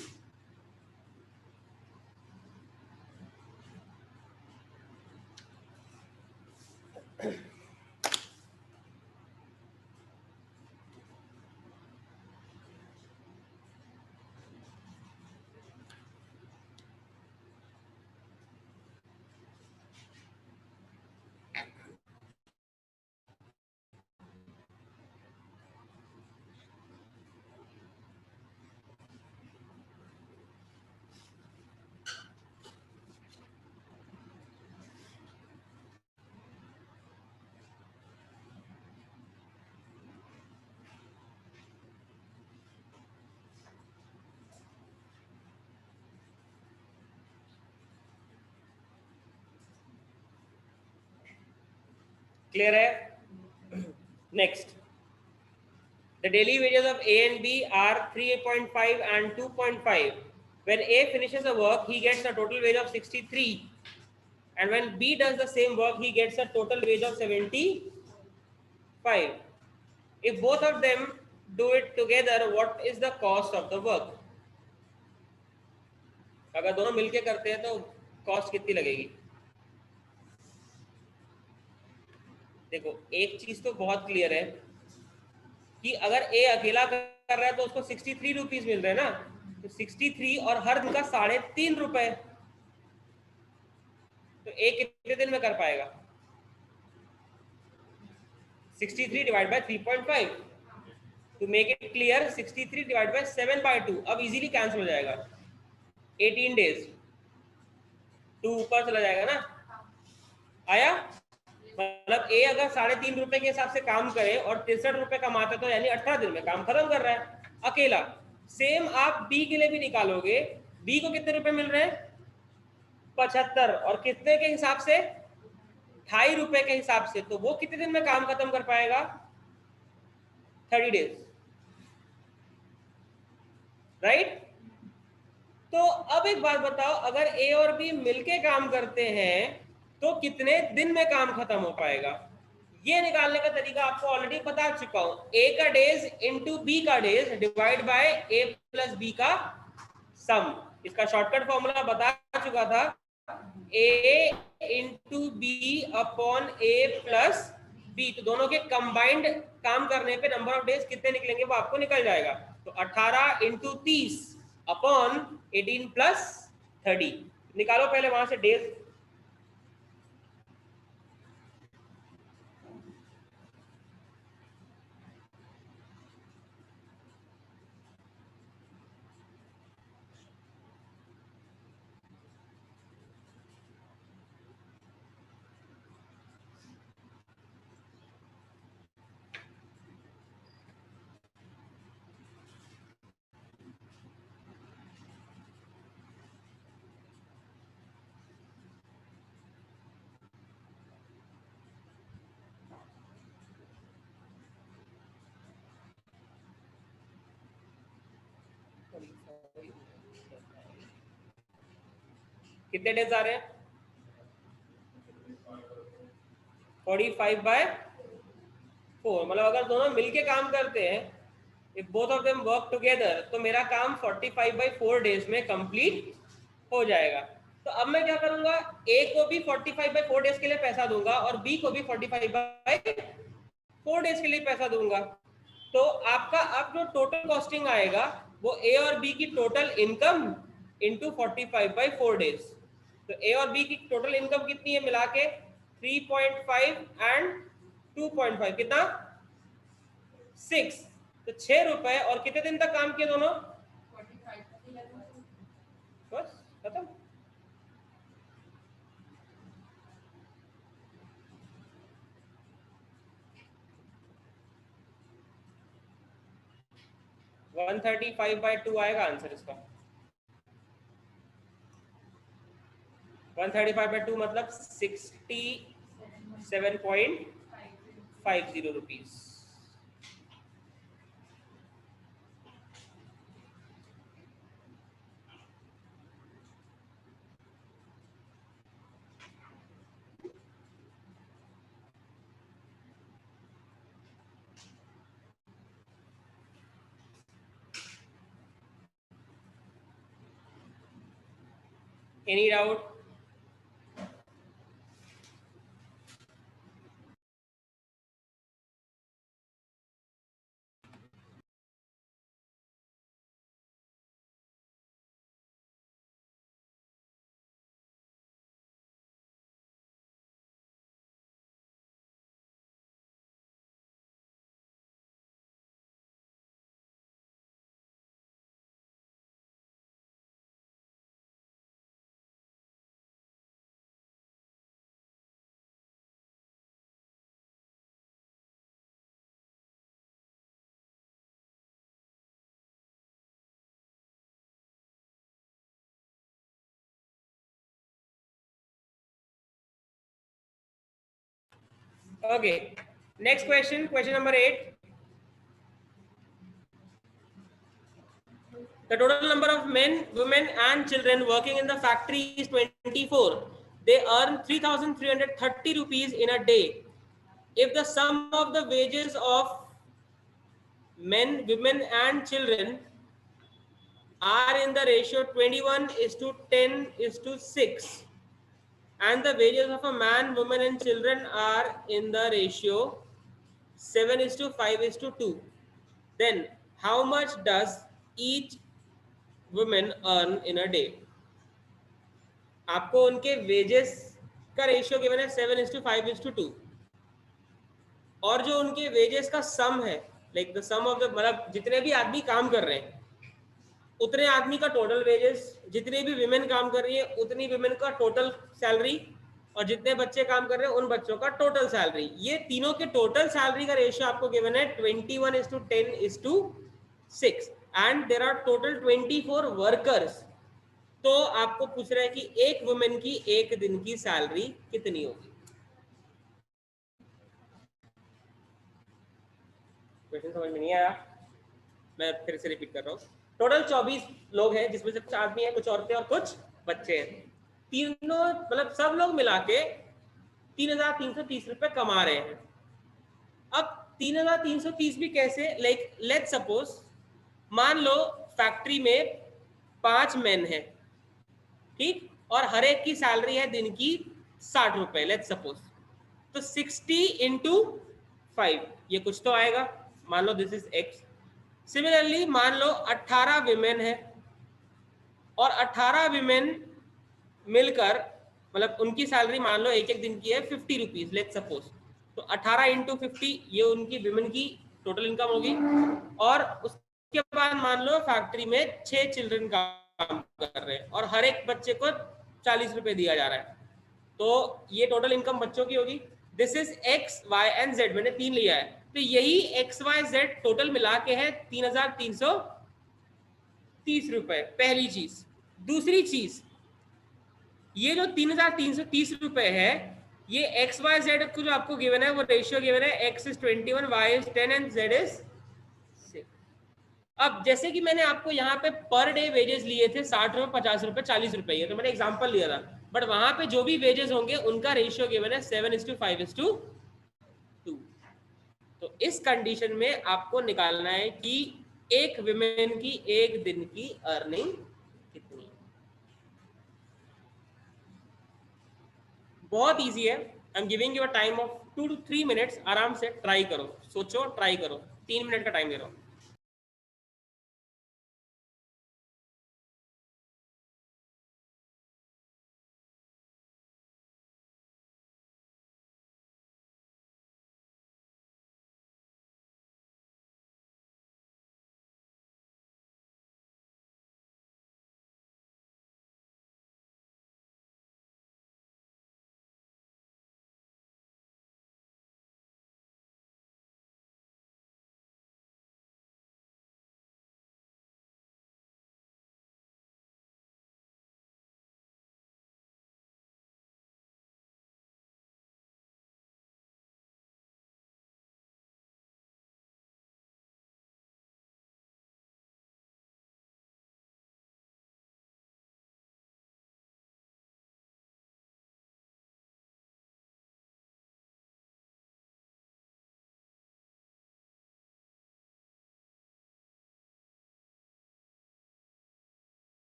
Clear है? Next, the daily wages of A and B are 3.5 and 2.5. When A finishes the work, he gets a total wage of 63, and when B does the same work, he gets a total wage of 75. If both of them do it together, what is the cost of the work? अगर दोनों मिलके करते हैं तो cost कितनी लगेगी? देखो, एक चीज तो बहुत क्लियर है कि अगर ए अकेला कर रहा है तो उसको 63 रुपीज मिल रहे हैं ना, तो 63 और हर दिन का 3.5 रुपए, तो ए कितने दिन में कर पाएगा? 63 divide by 3.5. To make it clear, 63 divide by 7/2 अब इजीली कैंसिल हो जाएगा. 18 डेज, 2 ऊपर चला जाएगा ना. आया? मतलब ए अगर 3.5 रुपए के हिसाब से काम करे और 63 रुपए कमाता तो यानी 18 दिन में काम खत्म कर रहा है अकेला. सेम आप बी के लिए भी निकालोगे. बी को कितने रुपए मिल रहे हैं? 75, और कितने के हिसाब से? 2.5 रुपए के हिसाब से. तो वो कितने दिन में काम खत्म कर पाएगा? 30 डेज, राइट? तो अब एक बात बताओ, अगर ए और बी मिलके काम करते हैं तो कितने दिन में काम खत्म हो पाएगा? ये निकालने का तरीका आपको ऑलरेडी बता चुका हूं. ए का डेज इंटू बी का days divide by A plus B का सम. इसका शॉर्टकट फॉर्मूला बता चुका था. A into B upon A plus B. तो दोनों के कंबाइंड काम करने पे नंबर ऑफ डेज कितने निकलेंगे वो आपको निकल जाएगा. तो 18 इंटू 30 अपॉन 18 प्लस 30. निकालो पहले वहां से डेज. कितने डेज आ रहे हैं? 45/4. मतलब अगर दोनों मिलके काम करते हैं, if both of them work together, तो मेरा काम 45/4 डेज में कंप्लीट हो जाएगा. तो अब मैं क्या करूंगा? ए को भी 45/4 डेज के लिए पैसा दूंगा और बी को भी 45/4 डेज के लिए पैसा दूंगा. तो आपका अब जो टोटल कॉस्टिंग आएगा वो ए और बी की टोटल इनकम इंटू 45/4 डेज. तो ए और बी की टोटल इनकम कितनी है मिला के? 3.5 एंड 2.5, कितना? 6. तो 6 रुपए, और कितने दिन तक काम किए दोनों? बस खत्म. वन 135/2 आएगा आंसर इसका. 135/2 मतलब 67.50 rupees. Any doubt? Okay. Next question, question number 8. The total number of men, women, and children working in the factory is 24. They earn 3,330 rupees in a day. If the sum of the wages of men, women, and children are in the ratio 21 is to 10 is to 6, and the wages of a man, woman, and children are in the ratio 7 is to 5 is to 2, then how much does each woman earn in a day? आपको उनके wages का ratio given है 7:5:2, और जो उनके wages का sum है, like the sum of the, मतलब जितने भी आदमी काम कर रहे हैं उतने आदमी का टोटल वेजेस, जितनी भी विमेन काम कर रही है उतनी विमेन का टोटल सैलरी, और जितने बच्चे काम कर रहे हैं उन बच्चों का टोटल सैलरी, ये तीनों के टोटल सैलरी का रेशियो आपको गिवन है 21:10:6, and there are total 24 workers. तो आपको पूछ रहा है कि एक वुमेन की एक दिन की सैलरी कितनी होगी। क्वेश्चन समझ में नहीं आया, मैं फिर से रिपीट कर रहा हूँ। टोटल 24 लोग हैं, जिसमें से कुछ आदमी हैं, कुछ औरतें और कुछ बच्चे हैं। तीनों मतलब सब लोग मिला के 3,330 रुपए कमा रहे हैं। अब 3,330 भी कैसे, लाइक लेट्स सपोज मान लो फैक्ट्री में 5 मैन है, ठीक, और हर एक की सैलरी है दिन की 60 रुपए, लेट्स सपोज, तो 60 इंटू 5 ये कुछ तो आएगा, मान लो दिस इज एक्स। सिमिलरली मान लो 18 विमेन है, और 18 विमेन मिलकर, मतलब उनकी सैलरी मान लो एक एक दिन की है 50 रुपीज, लेट्स सपोज, तो 18 इंटू 50 ये उनकी विमेन की टोटल इनकम होगी। और उसके बाद मान लो फैक्ट्री में 6 चिल्ड्रन काम कर रहे हैं और हर एक बच्चे को 40 रुपए दिया जा रहा है, तो ये टोटल इनकम बच्चों की होगी। This is X Y and Z, मैंने 3 लिया है, तो यही एक्स वाई जेड टोटल मिला के है 3,330 रुपए, पहली चीज। दूसरी चीज, ये जो 3,330 रुपए है, ये एक्स वाई जेड को जो आपको गिवन है वो रेशियो गिवन है, X is 21, Y is 10 and Z is 6। अब जैसे कि मैंने आपको यहाँ पे पर डे वेजेस लिए थे 60 रुपए, 50 रुपए, 40 रुपए, ये तो मैंने एग्जांपल लिया था, बट वहां पे जो भी वेजेस होंगे उनका रेशियो गिवन है 7:5:2। तो इस कंडीशन में आपको निकालना है कि एक विमेन की एक दिन की अर्निंग कितनी है। बहुत इजी है, I am giving you a time of 2 to 3 minutes, आराम से ट्राई करो, सोचो, ट्राई करो, 3 मिनट का टाइम दे रहा हूँ।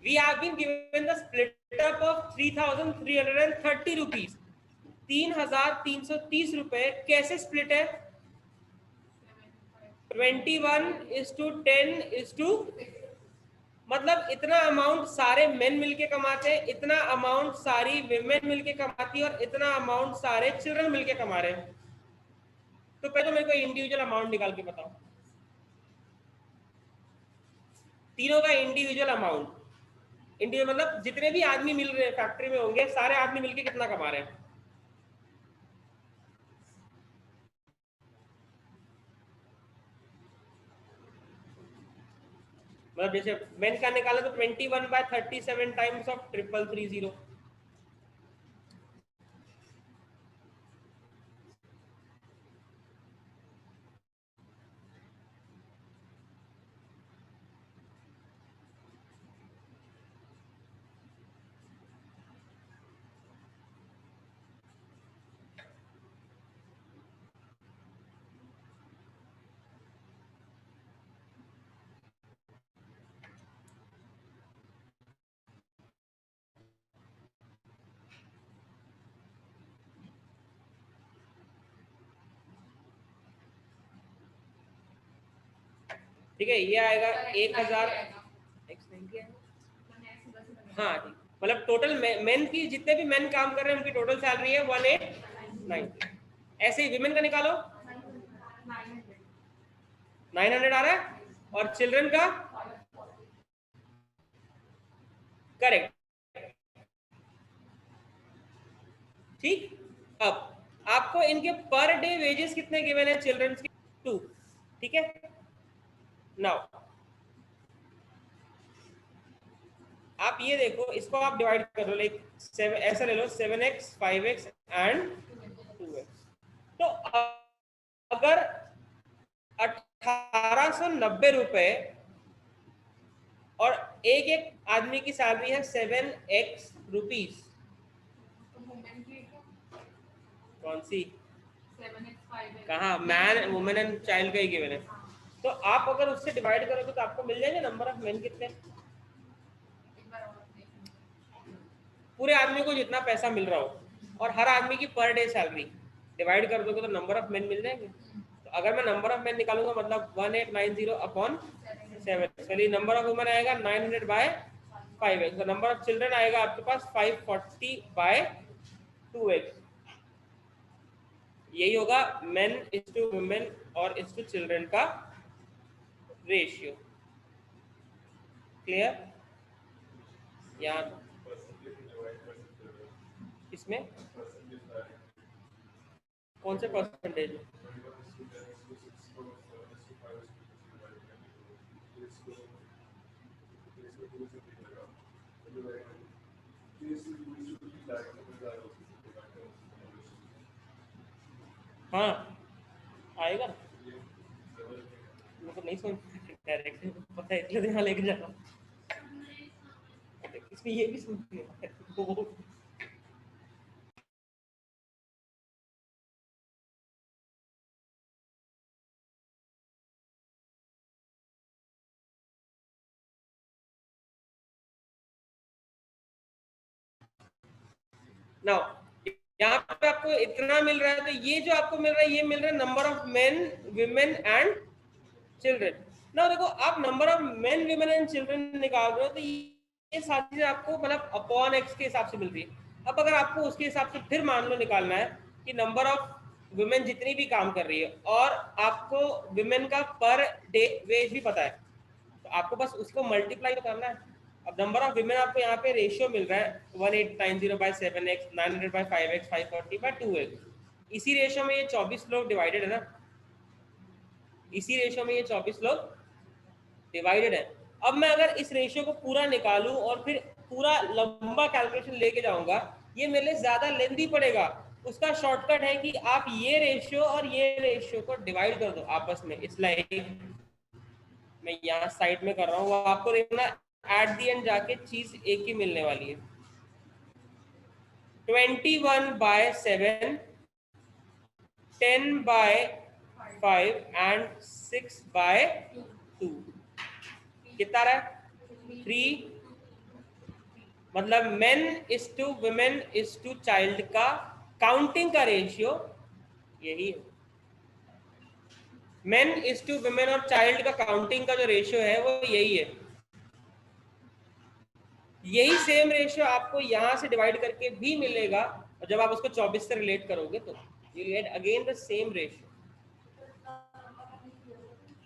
We have been given the split up of 3,330 rupees. 3,330 रुपए कैसे स्प्लिट है? 21:10:, मतलब इतना अमाउंट सारे मेन मिलके कमाते हैं, इतना अमाउंट सारी विमेन मिलके कमाती है, और इतना अमाउंट सारे चिल्ड्रन मिलके कमा रहे हैं। तो पहले तो मेरे को इंडिविजुअल अमाउंट निकाल के बताओ, तीनों का इंडिविजुअल अमाउंट। इंडिविजुअल मतलब जितने भी आदमी मिल रहे हैं फैक्ट्री में होंगे, सारे आदमी मिलके कितना कमा रहे हैं। मतलब जैसे मेन का निकाला तो 21/37 टाइम्स ऑफ 3330। ठीक है, ये आएगा 1000। हाँ ठीक, मतलब टोटल मेन की जितने भी मेन काम कर रहे हैं उनकी टोटल सैलरी है 1890। ऐसे ही विमेन का निकालो, 900 आ रहा है, और चिल्ड्रन का करेक्ट। ठीक, अब आपको इनके पर डे वेजेस कितने गिवन है चिल्ड्रंस के, 2। ठीक है, नाउ आप ये देखो, इसको आप डिवाइड कर लो, लाइक 7 ऐसा ले लो, 7x 5x एंड 2x। तो अगर 1890 रुपए और एक एक आदमी की सैलरी है 7x रुपीज, कौन सी, कहाँ, मैन वुमेन एंड चाइल्ड का ही गिवन है। तो आप अगर उससे डिवाइड करोगे तो आपको मिल जाएंगे नंबर ऑफ मेन कितने, पूरे आदमी को जितना पैसा मिल रहा हो और हर आदमी की पर डे सैलरी डिवाइड कर दोगे तो नंबर ऑफ मेन मिल जाएंगे। तो अगर मैं नंबर ऑफ मेन निकालूंगा मतलब 1890 अपॉन 7, चलिए नंबर ऑफ वुमेन आएगा 900/5x, तो नंबर ऑफ चिल्ड्रन आएगा आपके पास 540/2x। यही होगा मेन इज टू वुमेन और इज टू चिल्ड्रन का रेशियो। क्लियर? यहाँ इसमें कौन से परसेंटेज, हाँ आएगा, मतलब नहीं समझ डायरेक्टली पता है इसलिए यहाँ लेके जा रहा हूँ। इसमें ये भी समझ नाउ यहाँ पे आपको इतना मिल रहा है, तो ये जो आपको मिल रहा है ये मिल रहा है number of main women and children. ना देखो, आप number of main women and children निकाल रहे हो तो ये सारी चीजें आपको मतलब अपॉन एक्स के हिसाब से मिल रही है। अब अगर आपको उसके हिसाब से फिर मान लो निकालना है कि नंबर ऑफ विमेन जितनी भी काम कर रही है और आपको विमेन का पर डे वेज भी पता है, तो आपको बस उसको मल्टीप्लाई तो करना है। अब नंबर ऑफ विमेन आपको यहाँ पे रेशियो मिल रहा है 1890/7x, 900/5x, 540/2x। इसी रेशियो में ये 24 लोग डिवाइडेड है ना, इसी रेशियो में ये 24 लोग डिवाइडेड है। अब मैं अगर इस रेशियो को पूरा निकालूं और फिर पूरा लंबा कैलकुलेशन लेके जाऊंगा, ये मेरे लिए ज्यादा लेंदी पड़ेगा। उसका शॉर्टकट है कि आप ये रेशियो और ये रेशियो को डिवाइड कर दो आपस में। इस लाइन मैं यहाँ साइड में कर रहा हूँ, आपको देखना एट दी एंड जाके चीज एक ही मिलने वाली है। 21/7, 10/5 एंड 6/2 कितना रहा है 3। मतलब men is to women is to child का काउंटिंग का रेशियो यही है। मेन इज टू वुमेन और चाइल्ड का काउंटिंग का जो रेशियो है वो यही है। यही सेम रेशियो आपको यहाँ से डिवाइड करके भी मिलेगा, और जब आप उसको 24 से रिलेट करोगे तो you get again the same ratio.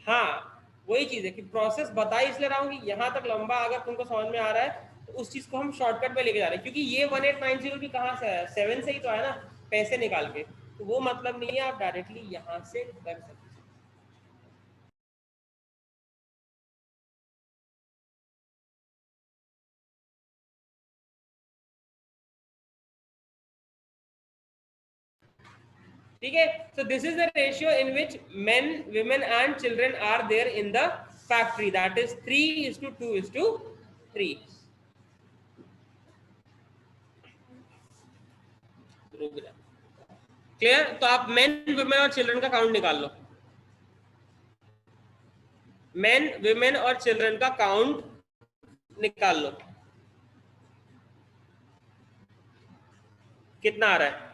हाँ, वही चीज है कि प्रोसेस बता इसलिए रहा हूँ कि यहाँ तक लंबा अगर तुमको समझ में आ रहा है तो उस चीज को हम शॉर्टकट में लेके जा रहे हैं, क्योंकि ये 1890 भी कहाँ से आया, 7 से ही तो आया ना, पैसे निकाल के, तो वो मतलब नहीं है, आप डायरेक्टली यहाँ से कर सकते हैं। ठीक है, so this is the ratio in which men, women and children are there in the factory, that is 3:2:3। Clear? तो आप मेन, वुमेन और चिल्ड्रन का काउंट निकाल लो, मेन, वुमेन और चिल्ड्रन का काउंट निकाल लो, कितना आ रहा है?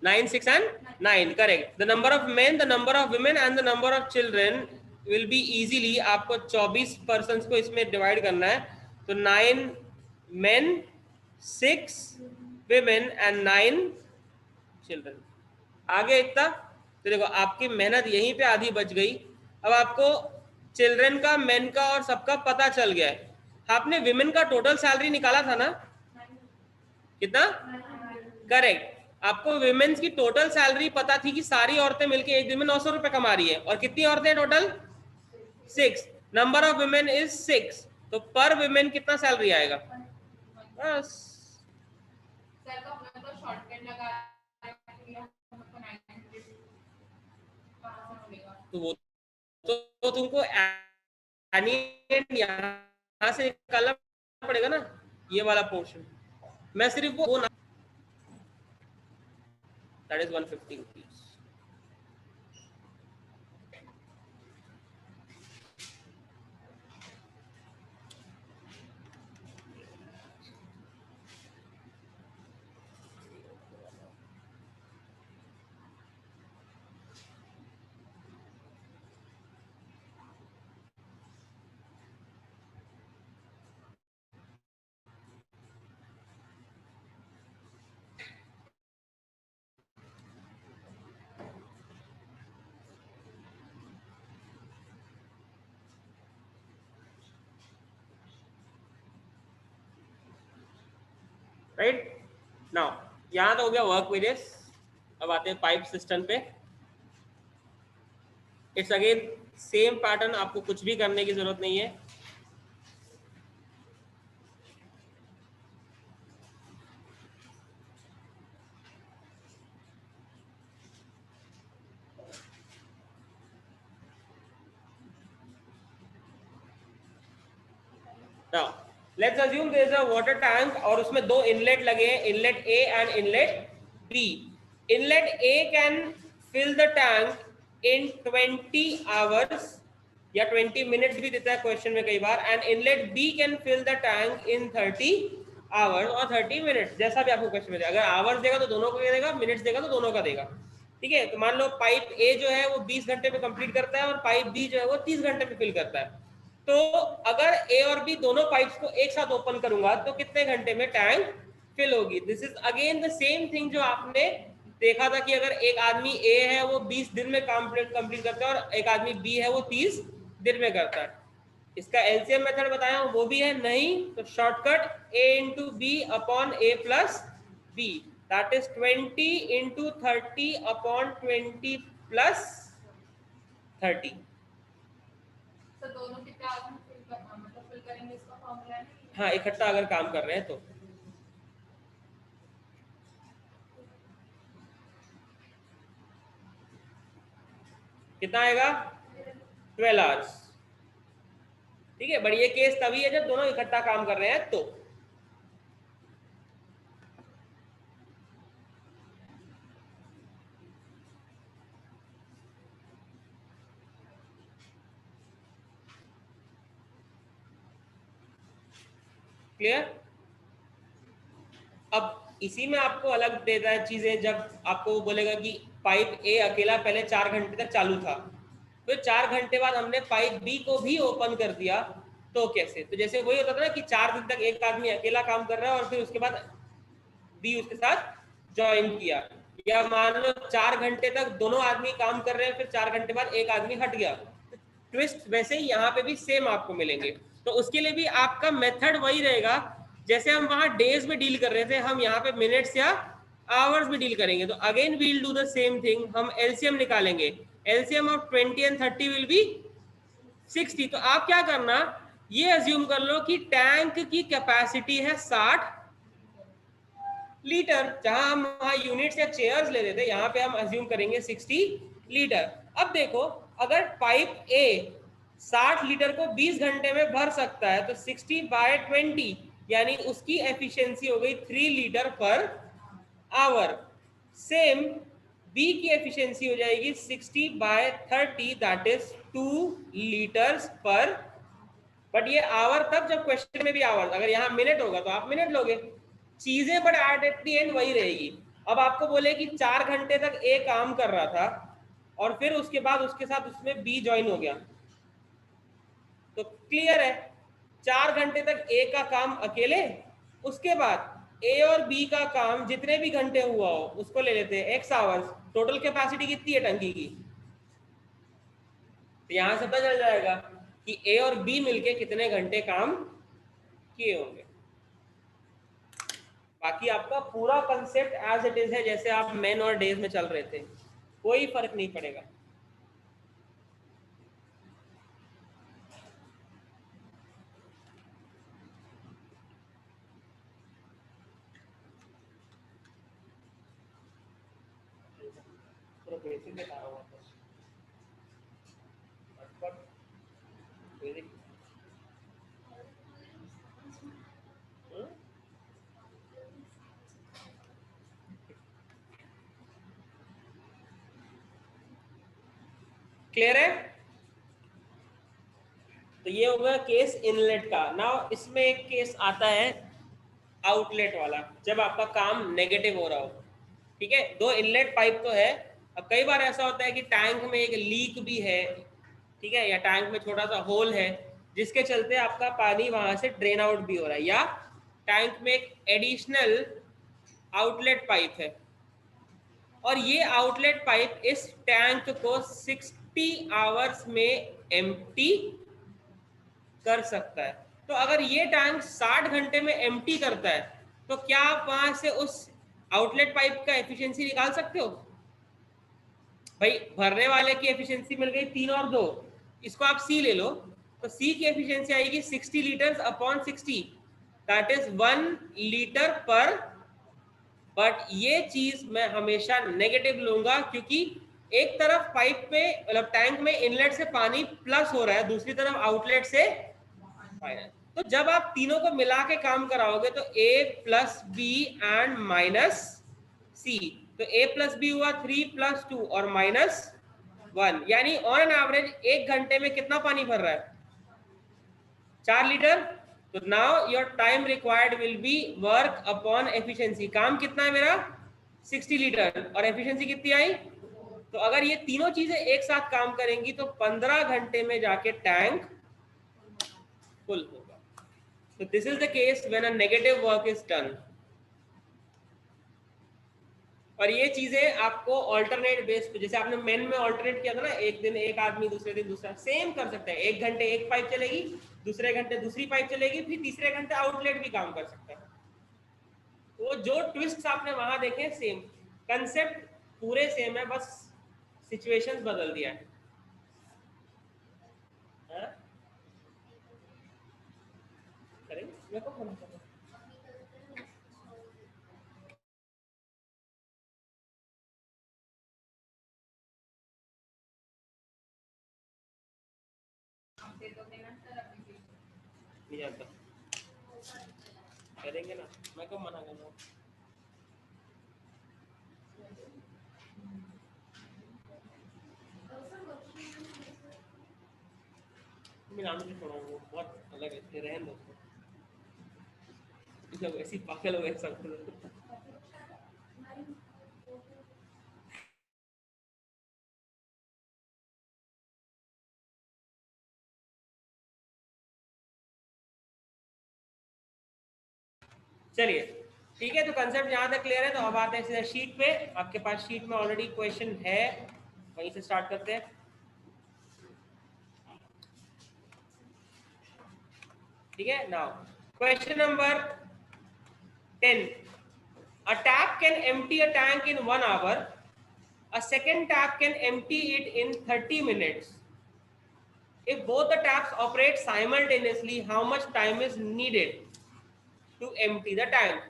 9, 6 and 9, correct। the number of men, the number of women and the number of children will be easily, आपको 24 पर्सन को इसमें डिवाइड करना है, तो 9 men, 6 women and 9 children। आगे इतना, तो देखो आपकी मेहनत यहीं पे आधी बच गई। अब आपको चिल्ड्रन का, मेन का और सबका पता चल गया है। आपने विमेन का टोटल सैलरी निकाला था ना, कितना? करेक्ट। आपको विमेन्स की टोटल सैलरी पता थी कि सारी औरतें मिलकर एक दिन में 900 रुपए कमा रही है, और कितनी औरतें total? 6। Number of women is 6, तो पर विमेन कितना सैलरी आएगा? बस। तो वो तो तुमको यहाँ से निकालना पड़ेगा ना, ये वाला पोर्शन। मैं सिर्फ वो ना, that is 150 rupees. Right now, यहाँ तो हो गया वर्क वेरियस। अब आते हैं पाइप सिस्टम पे। इट्स अगेन सेम पैटर्न, आपको कुछ भी करने की जरूरत नहीं है। Now, let's assume there is a water tank और उसमें दो इनलेट लगे हैं, inlet A and inlet B। Inlet A can fill the tank in 20 hours या 20 मिनट्स भी देता है क्वेश्चन में कई बार, and inlet B can fill the tank in 30 hours और 30 मिनट्स, जैसा भी आपको क्वेश्चन में देगा। अगर आवर्स देगा तो दोनों को देगा, मिनट्स देगा तो दोनों का देगा। ठीक है, तो मान लो पाइप A जो है वो 20 घंटे में कंप्लीट करता है और पाइप B जो है वो 30 घंटे में फिल करता है। तो अगर ए और बी दोनों पाइप्स को एक साथ ओपन करूंगा तो कितने घंटे में टैंक फिल होगी? This is again the same thing जो आपने देखा था कि अगर एक आदमी ए है वो 20 दिन में कंप्लीट करता है और एक आदमी बी है वो 30 दिन में करता है। इसका एलसीएम मेथड बताया हूं, वो भी है नहीं, तो shortcut A into B upon A plus B, that is 20 into 30 upon 20 plus 30। हाँ, इकट्ठा अगर काम कर रहे हैं तो कितना आएगा? 12 आवर्स। ठीक है, बट ये केस तभी है जब दोनों इकट्ठा काम कर रहे हैं तो। क्लियर? अब इसी में आपको अलग देता है चीजें, जब आपको बोलेगा कि पाइप ए अकेला पहले 4 घंटे तक चालू था, फिर 4 घंटे बाद हमने पाइप बी को भी ओपन कर दिया, तो कैसे? तो जैसे वही होता था ना कि 4 दिन तक एक आदमी अकेला काम कर रहा है और फिर उसके बाद बी उसके साथ ज्वाइन किया, या मान लो 4 घंटे तक दोनों आदमी काम कर रहे हैं, फिर 4 घंटे बाद एक आदमी हट गया। ट्विस्ट वैसे ही यहाँ पे भी सेम आपको मिलेंगे। तो उसके लिए भी आपका मेथड वही रहेगा, जैसे हम वहां डेज में डील कर रहे थे, हम यहाँ पे मिनट्स या आवर्स में डील करेंगे। तो again we'll do the same thing, हम एलसीएम निकालेंगे। LCM of 20 and 30 will be 60। तो आप क्या करना, ये अज्यूम कर लो कि टैंक की कैपेसिटी है 60 लीटर, जहां हम वहां यूनिट्स या चेयर्स ले रहे थे, यहाँ पे हम अज्यूम करेंगे 60 लीटर। अब देखो, अगर पाइप ए 60 लीटर को 20 घंटे में भर सकता है, तो 60/20 यानी उसकी एफिशिएंसी हो गई 3 litre per hour. Same B की एफिशिएंसी हो जाएगी 60/30, that is 2 litres per. But ये आवर तब जब क्वेश्चन में भी आवर, अगर यहाँ मिनट होगा तो आप मिनट लोगे, चीजें बट एट दी एंड वही रहेगी। अब आपको बोले कि 4 घंटे तक ए काम कर रहा था और फिर उसके बाद उसके साथ उसमें बी ज्वाइन हो गया, तो क्लियर है 4 घंटे तक ए का काम अकेले, उसके बाद ए और बी का काम जितने भी घंटे हुआ हो उसको ले लेते हैं एक्स आवर्स। टोटल कैपेसिटी कितनी है टंकी की, तो यहां से पता चल जाएगा कि ए और बी मिलके कितने घंटे काम किए होंगे। बाकी आपका पूरा कंसेप्ट एज इट इज है, जैसे आप मेन और डेज में चल रहे थे, कोई फर्क नहीं पड़ेगा। पूरा बेसिक बता रहा हूँ आपको। बेसिक क्लियर है। तो ये हो गया केस इनलेट का। नाउ इसमें एक केस आता है आउटलेट वाला, जब आपका काम नेगेटिव हो रहा हो। ठीक है, दो इनलेट पाइप तो है। अब कई बार ऐसा होता है कि टैंक में एक लीक भी है, ठीक है, या टैंक में छोटा सा होल है जिसके चलते आपका पानी वहां से ड्रेन आउट भी हो रहा है, या टैंक में एक एडिशनल आउटलेट पाइप है और ये आउटलेट पाइप इस टैंक को 60 आवर्स में एम्प्टी कर सकता है। तो अगर ये टैंक 60 घंटे में एम्प्टी करता है, तो क्या आप वहां से उस आउटलेट पाइप का एफिशिएंसी निकाल सकते हो? भाई भरने वाले की एफिशिएंसी मिल गई 3 और 2, इसको आप सी ले लो, तो सी की एफिशिएंसी आएगी 60 litres upon 60, that is 1 litre पर। बट ये चीज मैं हमेशा नेगेटिव लूंगा, क्योंकि एक तरफ पाइप में मतलब टैंक में इनलेट से पानी प्लस हो रहा है, दूसरी तरफ आउटलेट से माइनस। तो जब आप तीनों को मिला के काम कराओगे तो ए प्लस बी एंड माइनस सी, तो ए प्लस बी हुआ 3 + 2 और -1, यानी ऑन एन एवरेज 1 घंटे में कितना पानी भर रहा है? 4 लीटर। तो now your time required will be work upon efficiency. काम कितना है मेरा? 60 लीटर, और एफिशिएंसी कितनी आई? तो अगर ये तीनों चीजें एक साथ काम करेंगी तो 15 घंटे में जाके टैंक फुल होगा। तो this is the case when a negative work is done. और ये चीजें आपको ऑल्टरनेट बेस पे, जैसे आपने मेन में ऑल्टरनेट किया था ना, एक दिन एक आदमी, दूसरे दिन दूसरा, सेम कर सकते हैं। एक घंटे एक पाइप चलेगी, दूसरे घंटे दूसरी पाइप चलेगी, फिर तीसरे घंटे आउटलेट भी काम कर सकता है। तो जो ट्विस्ट आपने वहां देखे सेम कंसेप्ट, पूरे सेम है, बस सिचुएशंस बदल दिया है। हाँ? करेंगे मेरे को फोन करो। नहीं जानता, करेंगे ना, मैं कब मना कर रहा हूँ। मिलानो से छोड़ा, वो बहुत अलग है, रहन दो उसको, ऐसी पागल हो गए सब। चलिए ठीक है, तो कंसेप्ट यहाँ तक क्लियर है। तो अब आते हैं सीधा शीट पे। आपके पास शीट में ऑलरेडी क्वेश्चन है, वहीं से स्टार्ट करते हैं। ठीक है, now question number 10, a tap can empty a tank in 1 hour, a second tap can empty it in 30 minutes. If both the taps operate simultaneously, how much time is needed to empty the tank?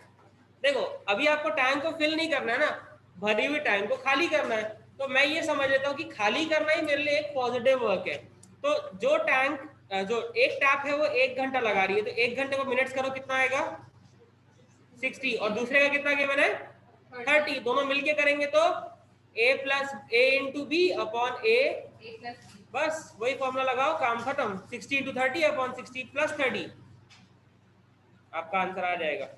देखो अभी आपको tank को fill नहीं करना है ना, भरी हुई टैंक को खाली करना है। तो मैं ये समझ लेता हूँ कि खाली करना ही मेरे लिए एक पॉजिटिव वर्क है। तो जो टैंक जो एक टैप है वो 1 घंटा लगा रही है, तो 1 घंटे को मिनट्स करो, कितना आएगा 60, और दूसरे का कितना गिवन है 30। दोनों मिलके करेंगे तो a plus A into B upon A, बस वही फॉर्मूला लगाओ, काम खत्म। 60 इंटू 30 अपॉन 60 प्लस 30, आपका आंसर आ जाएगा।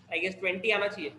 आई गेस 20 आना चाहिए।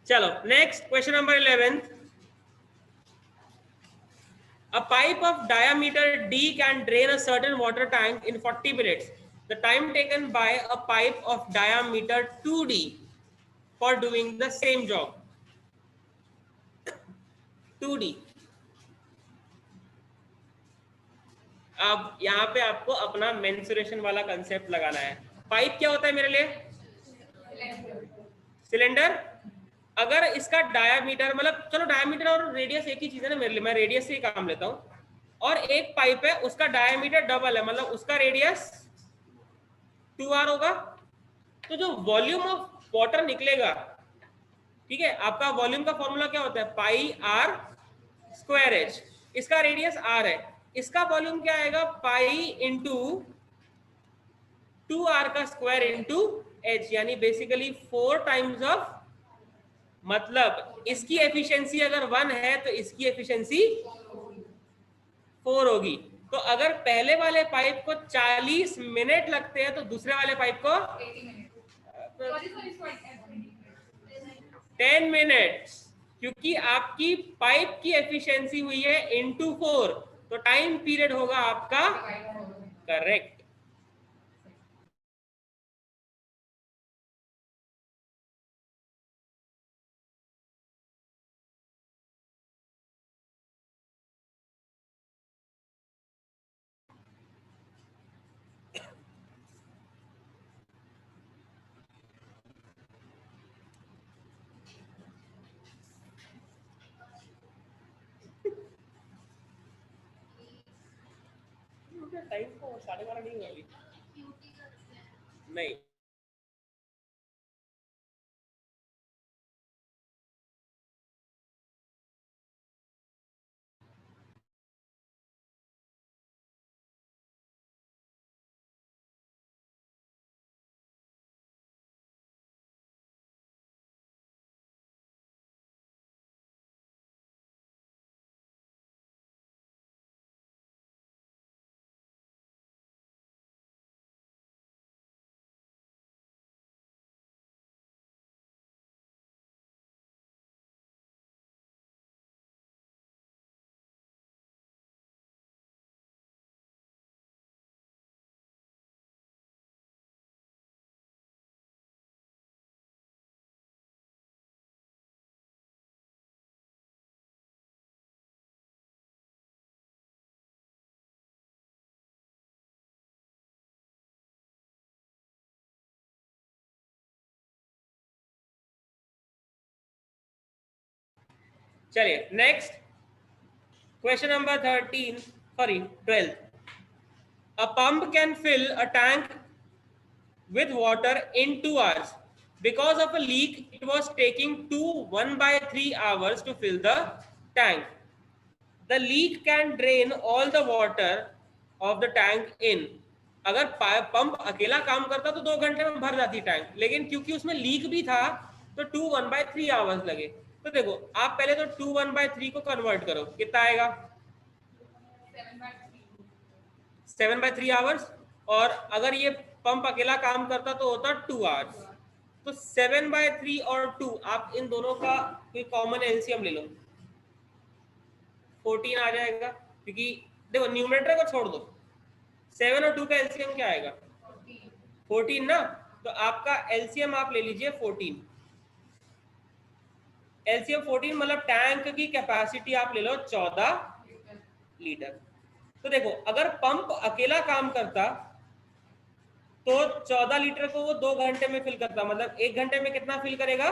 चलो next question number 11, a pipe of diameter d can drain a certain water tank in 40 minutes. The time taken by a pipe of diameter 2d for doing the same job, 2d। अब यहाँ पे आपको अपना mensuration वाला concept लगाना है। Pipe क्या होता है मेरे लिए, सिलेंडर। अगर इसका डायामीटर, मतलब चलो डायामीटर और रेडियस एक ही चीज है ना मेरे लिए, मैं रेडियस से ही काम लेता हूँ। और एक पाइप है उसका डायामीटर डबल है, मतलब उसका रेडियस 2r होगा। तो जो वॉल्यूम ऑफ वाटर निकलेगा, ठीक है, आपका वॉल्यूम का फॉर्मूला क्या होता है, पाई आर स्क्वायर एच। इसका रेडियस आर है, इसका वॉल्यूम क्या आएगा, पाई इंटू 2r का स्क्वायर इंटू एच, यानी बेसिकली 4 टाइम्स ऑफ, मतलब इसकी एफिशिएंसी अगर 1 है तो इसकी एफिशिएंसी 4 होगी। तो अगर पहले वाले पाइप को 40 मिनट लगते हैं तो दूसरे वाले पाइप को 10 मिनट्स, क्योंकि आपकी पाइप की एफिशिएंसी हुई है इंटू 4, तो टाइम पीरियड होगा आपका करेक्ट। टाइम को 12:30 नहीं हुआ अभी, नहीं चलिए next question number 12. A pump can fill a tank with water in 2 hours. Because of a leak, it was taking 1/3 hours to fill the tank. The leak can drain all the water of the tank in. अगर pump अकेला काम करता तो 2 घंटे में भर जाती tank, लेकिन क्योंकि उसमें लीक भी था तो 1/3 आवर्स लगे. तो देखो आप पहले तो 1/3 को कन्वर्ट करो, कितना आएगा? 7/3 आवर्स. और अगर ये पंप अकेला काम करता तो होता 2 आवर्स. तो 7/3 और 2, आप इन दोनों का कोई कॉमन एलसीएम ले लो, 14 आ जाएगा. क्योंकि देखो न्यूमरेटर को छोड़ दो, 7 और 2 का एलसीएम क्या आएगा? 14 ना. तो आपका एलसीएम आप ले लीजिए 14. एलसीएम 14 मतलब टैंक की कैपेसिटी आप ले लो 14 लीटर. तो देखो अगर पंप अकेला काम करता तो 14 लीटर को वो 2 घंटे में फिल करता, मतलब 1 घंटे में कितना फिल करेगा?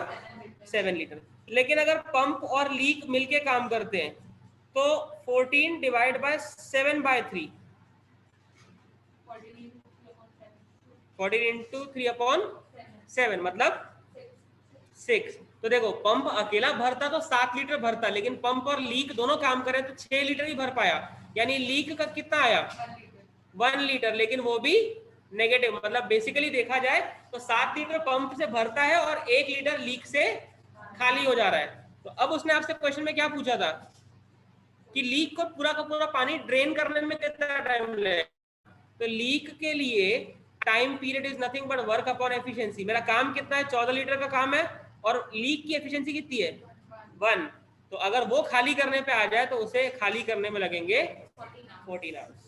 7 लीटर. लेकिन अगर पंप और लीक मिलके काम करते हैं तो 14 डिवाइड बाय 7/3, 14 इंटू 3/7 मतलब 6. तो देखो पंप अकेला भरता तो 7 लीटर भरता, लेकिन पंप और लीक दोनों काम करें तो 6 लीटर ही भर पाया. यानी लीक का कितना आया? 1 लीटर, लेकिन वो भी नेगेटिव. मतलब बेसिकली देखा जाए तो 7 लीटर पंप से भरता है और 1 लीटर लीक से खाली हो जा रहा है. तो अब उसने आपसे क्वेश्चन में क्या पूछा था कि लीक को पूरा का पूरा पानी ड्रेन करने में कितना टाइम लगेगा. तो लीक के लिए time period is nothing but work upon efficiency. मेरा काम कितना है? 14 लीटर का काम है और लीक की एफिशिएंसी कितनी है? 1. तो अगर वो खाली करने पे आ जाए तो उसे खाली करने में लगेंगे 14 hours.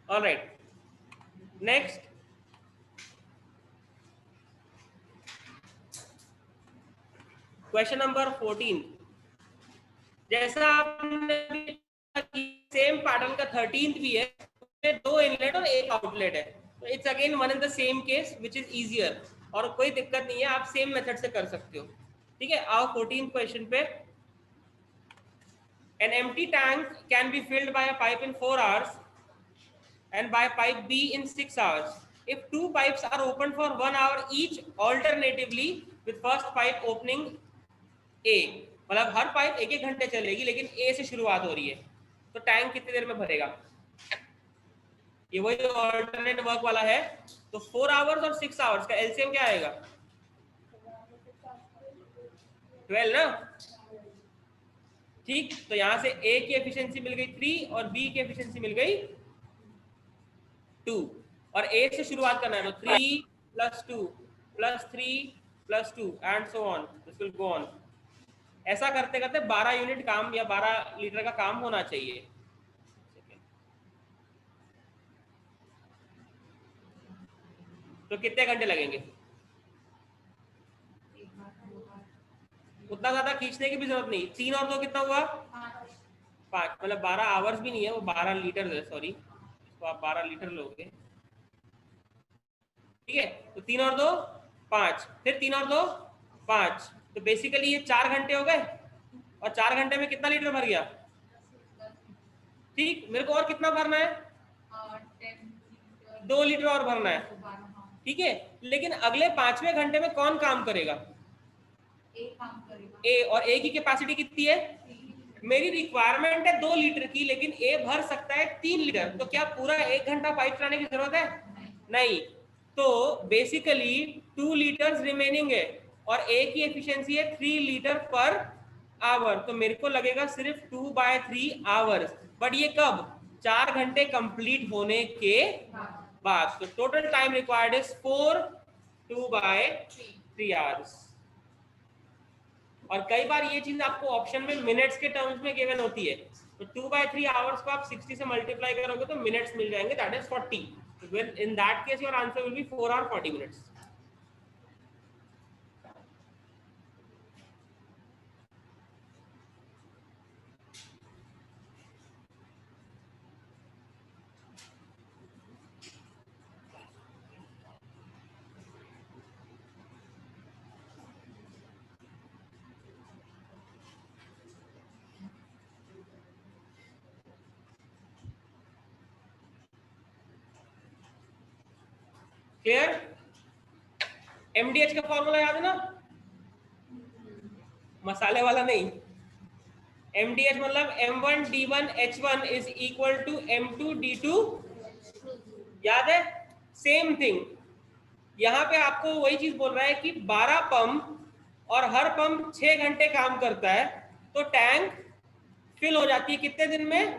All right, next question number 14. जैसा आपने सेम पैटर्न का 13th भी है, उसमें 2 इनलेट और 1 आउटलेट है. तो it's again one in the same case which is easier, और कोई दिक्कत नहीं है, आप सेम मेथड से कर सकते हो. ठीक है, आओ 14th क्वेश्चन पे. An empty tank can be filled by a pipe in 4 hours and by pipe B in 6 hours. If 2 pipes are opened for 1 hour each alternatively with first pipe opening A, मतलब हर pipe 1-1 घंटे चलेगी, लेकिन ए से शुरुआत हो रही है, तो टैंक कितनी देर में भरेगा? ये वही ऑल्टरनेट वर्क वाला है. तो 4 आवर्स और 6 आवर्स का एलसीएम क्या आएगा? 12 ना. ठीक, तो यहां से ए की एफिशिएंसी मिल गई 3 और बी की एफिशिएंसी मिल गई 2, और ए से शुरुआत करना है तो 3 + 2 +3 +2 and so on, this will go on. ऐसा करते करते 12 यूनिट काम या 12 लीटर का काम होना चाहिए। तो कितने घंटे लगेंगे? उतना ज्यादा खींचने की भी जरूरत नहीं। 3 और 2 कितना हुआ? 5, मतलब 12 आवर्स भी नहीं है वो, 12 लीटर है, सॉरी, इसको आप 12 लीटर लोगे, ठीक है। तो 3 और 2 5, फिर 3 और 2 5, तो बेसिकली ये 4 घंटे हो गए। और 4 घंटे में कितना लीटर भर गया? ठीक, मेरे को और कितना भरना है? 2 लीटर और भरना है, ठीक है। लेकिन अगले 5वें घंटे में कौन काम करेगा? ए, और ए की कैपेसिटी कितनी है? मेरी रिक्वायरमेंट है 2 लीटर की, लेकिन ए भर सकता है 3 लीटर, तो क्या पूरा 1 घंटा पाइप चलाने की जरूरत है? नहीं। तो बेसिकली 2 लीटर्स रिमेनिंग है और ए की एफिशिएंसी है 3 लीटर पर आवर, तो मेरे को लगेगा सिर्फ 2/3 आवर्स। बट ये कब? 4 घंटे कंप्लीट होने के बाद। तो total time required is 2/3 hours. और कई बार ये चीज आपको ऑप्शन में मिनट्स के टर्म्स में गिवन होती है, तो 2/3 आवर्स को आप 60 से मल्टीप्लाई करोगे तो मिनट्स मिल जाएंगे, that is 40। In that case your answer will be 4 और 40 मिनट्स। क्लियर? एमडीएच का फॉर्मूला याद है ना? मसाले वाला नहीं। एमडीएच मतलब M1D1H1 is equal to M2D2, याद है? सेम थिंग यहाँ पे आपको वही चीज बोल रहा है कि 12 पंप और हर पंप 6 घंटे काम करता है, तो टैंक फिल हो जाती है कितने दिन में?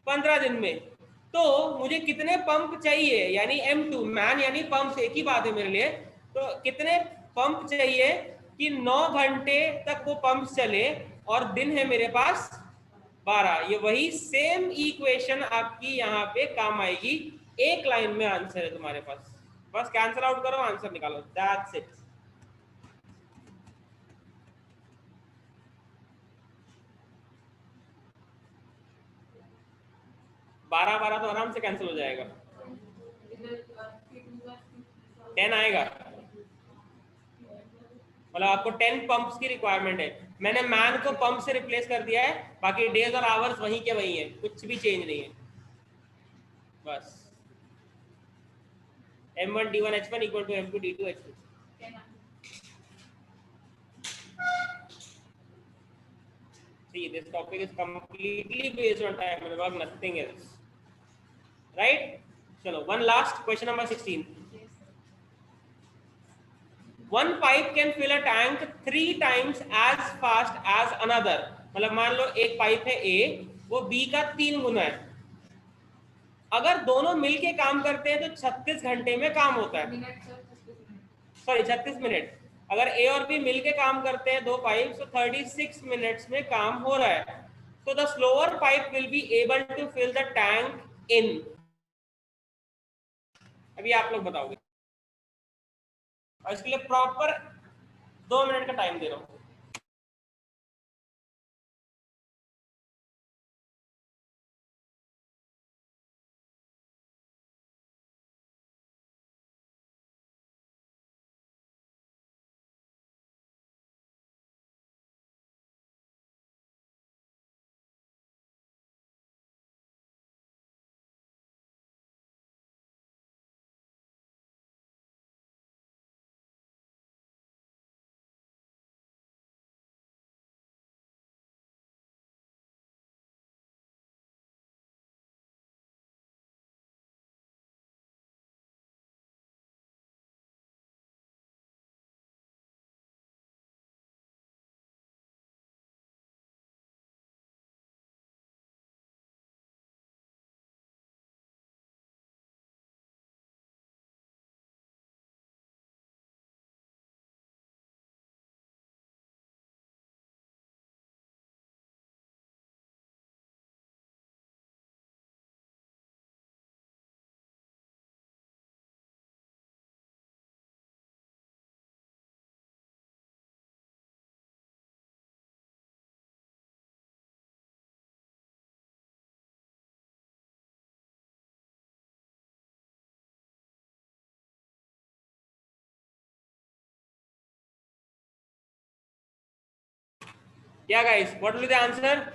15 दिन में। तो मुझे कितने पंप चाहिए, यानी M2 मैन यानी पंप, एक ही बात है मेरे लिए। तो कितने पंप चाहिए कि 9 घंटे तक वो पंप चले, और दिन है मेरे पास 12। ये वही सेम इक्वेशन आपकी यहाँ पे काम आएगी। एक लाइन में आंसर है तुम्हारे पास, बस कैंसल आउट करो, आंसर निकालो, दैट्स इट। 12 तो आराम से कैंसिल हो जाएगा, 10 आएगा। मतलब आपको 10 पंप्स की रिक्वायरमेंट है, मैंने मैन को पंप से रिप्लेस कर दिया है, बाकी डेज और आवर्स वहीं के वहीं है, कुछ भी चेंज नहीं है, बस। M1D1H1 equal to M2D2H2। See, this topic is completely based on time and work, nothing else, right? चलो, one last question number 16. One pipe can fill a tank 3 times as fast as another. मतलब मान लो एक pipe है A, वो B का 3 गुना है। अगर दोनों मिलके काम करते हैं तो 36 घंटे में काम होता है, सॉरी 36 मिनट। अगर ए और बी मिलके काम करते हैं, दो पाइप, तो 36 मिनट्स में काम हो रहा है। तो the slower pipe will be able to fill the tank in, अभी आप लोग बताओगे, और इसके लिए प्रॉपर 2 मिनट का टाइम दे रहा हूं। या guys, what will be the answer?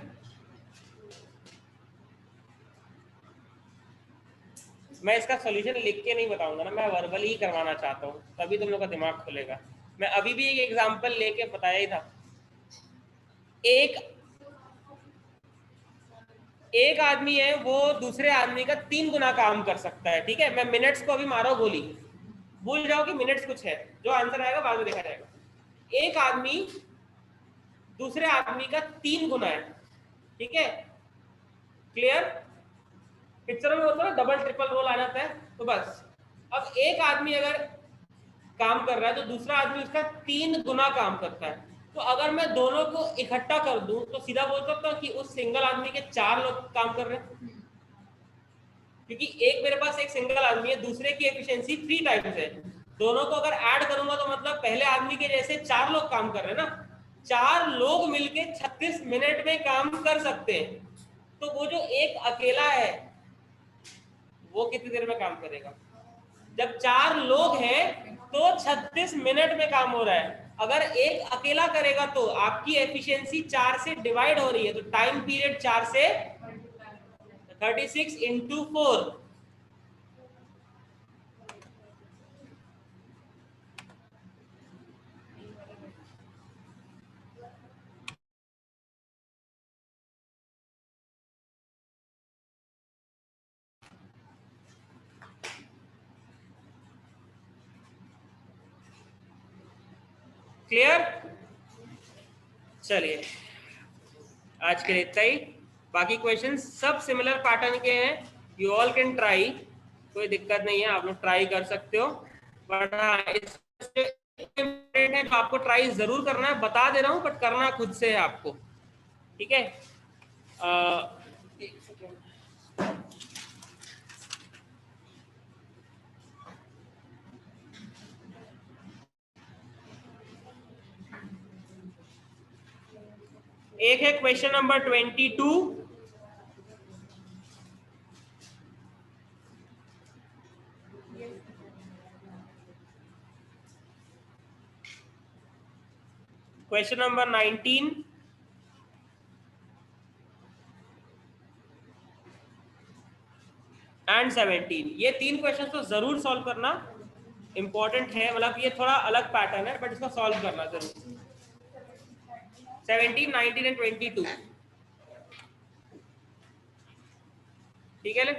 मैं इसका सॉल्यूशन लिख के नहीं बताऊंगा ना, मैं वर्बली ही करवाना चाहता हूँ, तभी तुम लोग का दिमाग खुलेगा। मैं अभी भी एक एग्जांपल लेके बताया ही था। एक आदमी है, वो दूसरे आदमी का 3 गुना काम कर सकता है, ठीक है। मैं मिनट्स को अभी मारो गोली, भूल जाओ कि मिनट्स कुछ है, जो आंसर आएगा बाद में देखा जाएगा। एक आदमी दूसरे आदमी का 3 गुना है, ठीक है, क्लियर। पिक्चर में होता है डबल ट्रिपल रोल आ जाता है, तो बस अब एक आदमी अगर काम कर रहा है तो दूसरा आदमी उसका 3 गुना काम करता है। तो अगर मैं दोनों को इकट्ठा कर दूं तो सीधा बोल सकता हूं कि उस सिंगल आदमी के 4 लोग काम कर रहे हैं, क्योंकि एक मेरे पास एक सिंगल आदमी है, दूसरे की एफिशिएंसी 3 टाइम्स है। दोनों को अगर ऐड करूंगा तो मतलब पहले आदमी के जैसे 4 लोग काम कर रहे हैं ना। 4 लोग मिलके 36 मिनट में काम कर सकते हैं। तो वो जो एक अकेला है वो कितनी देर में काम करेगा? जब 4 लोग हैं तो 36 मिनट में काम हो रहा है। अगर एक अकेला करेगा तो आपकी एफिशिएंसी 4 से डिवाइड हो रही है, तो टाइम पीरियड 4 से 36 इंटू 4। क्लियर? चलिए, आज के लिए इतना ही। बाकी क्वेश्चन सब सिमिलर पैटर्न के हैं, यू ऑल कैन ट्राई, कोई दिक्कत नहीं है, आप लोग ट्राई कर सकते हो। बट इम्पोर्टेंट है जो आपको ट्राई जरूर करना है, बता दे रहा हूँ, बट करना खुद से है आपको, ठीक है। एक सेकेंड, एक है question number 22, question number 19 and 17। ये 3 क्वेश्चन तो जरूर सॉल्व करना, इंपॉर्टेंट है, मतलब ये थोड़ा अलग पैटर्न है, बट इसको सॉल्व करना जरूर। 17, 19 एंड 22, ठीक है।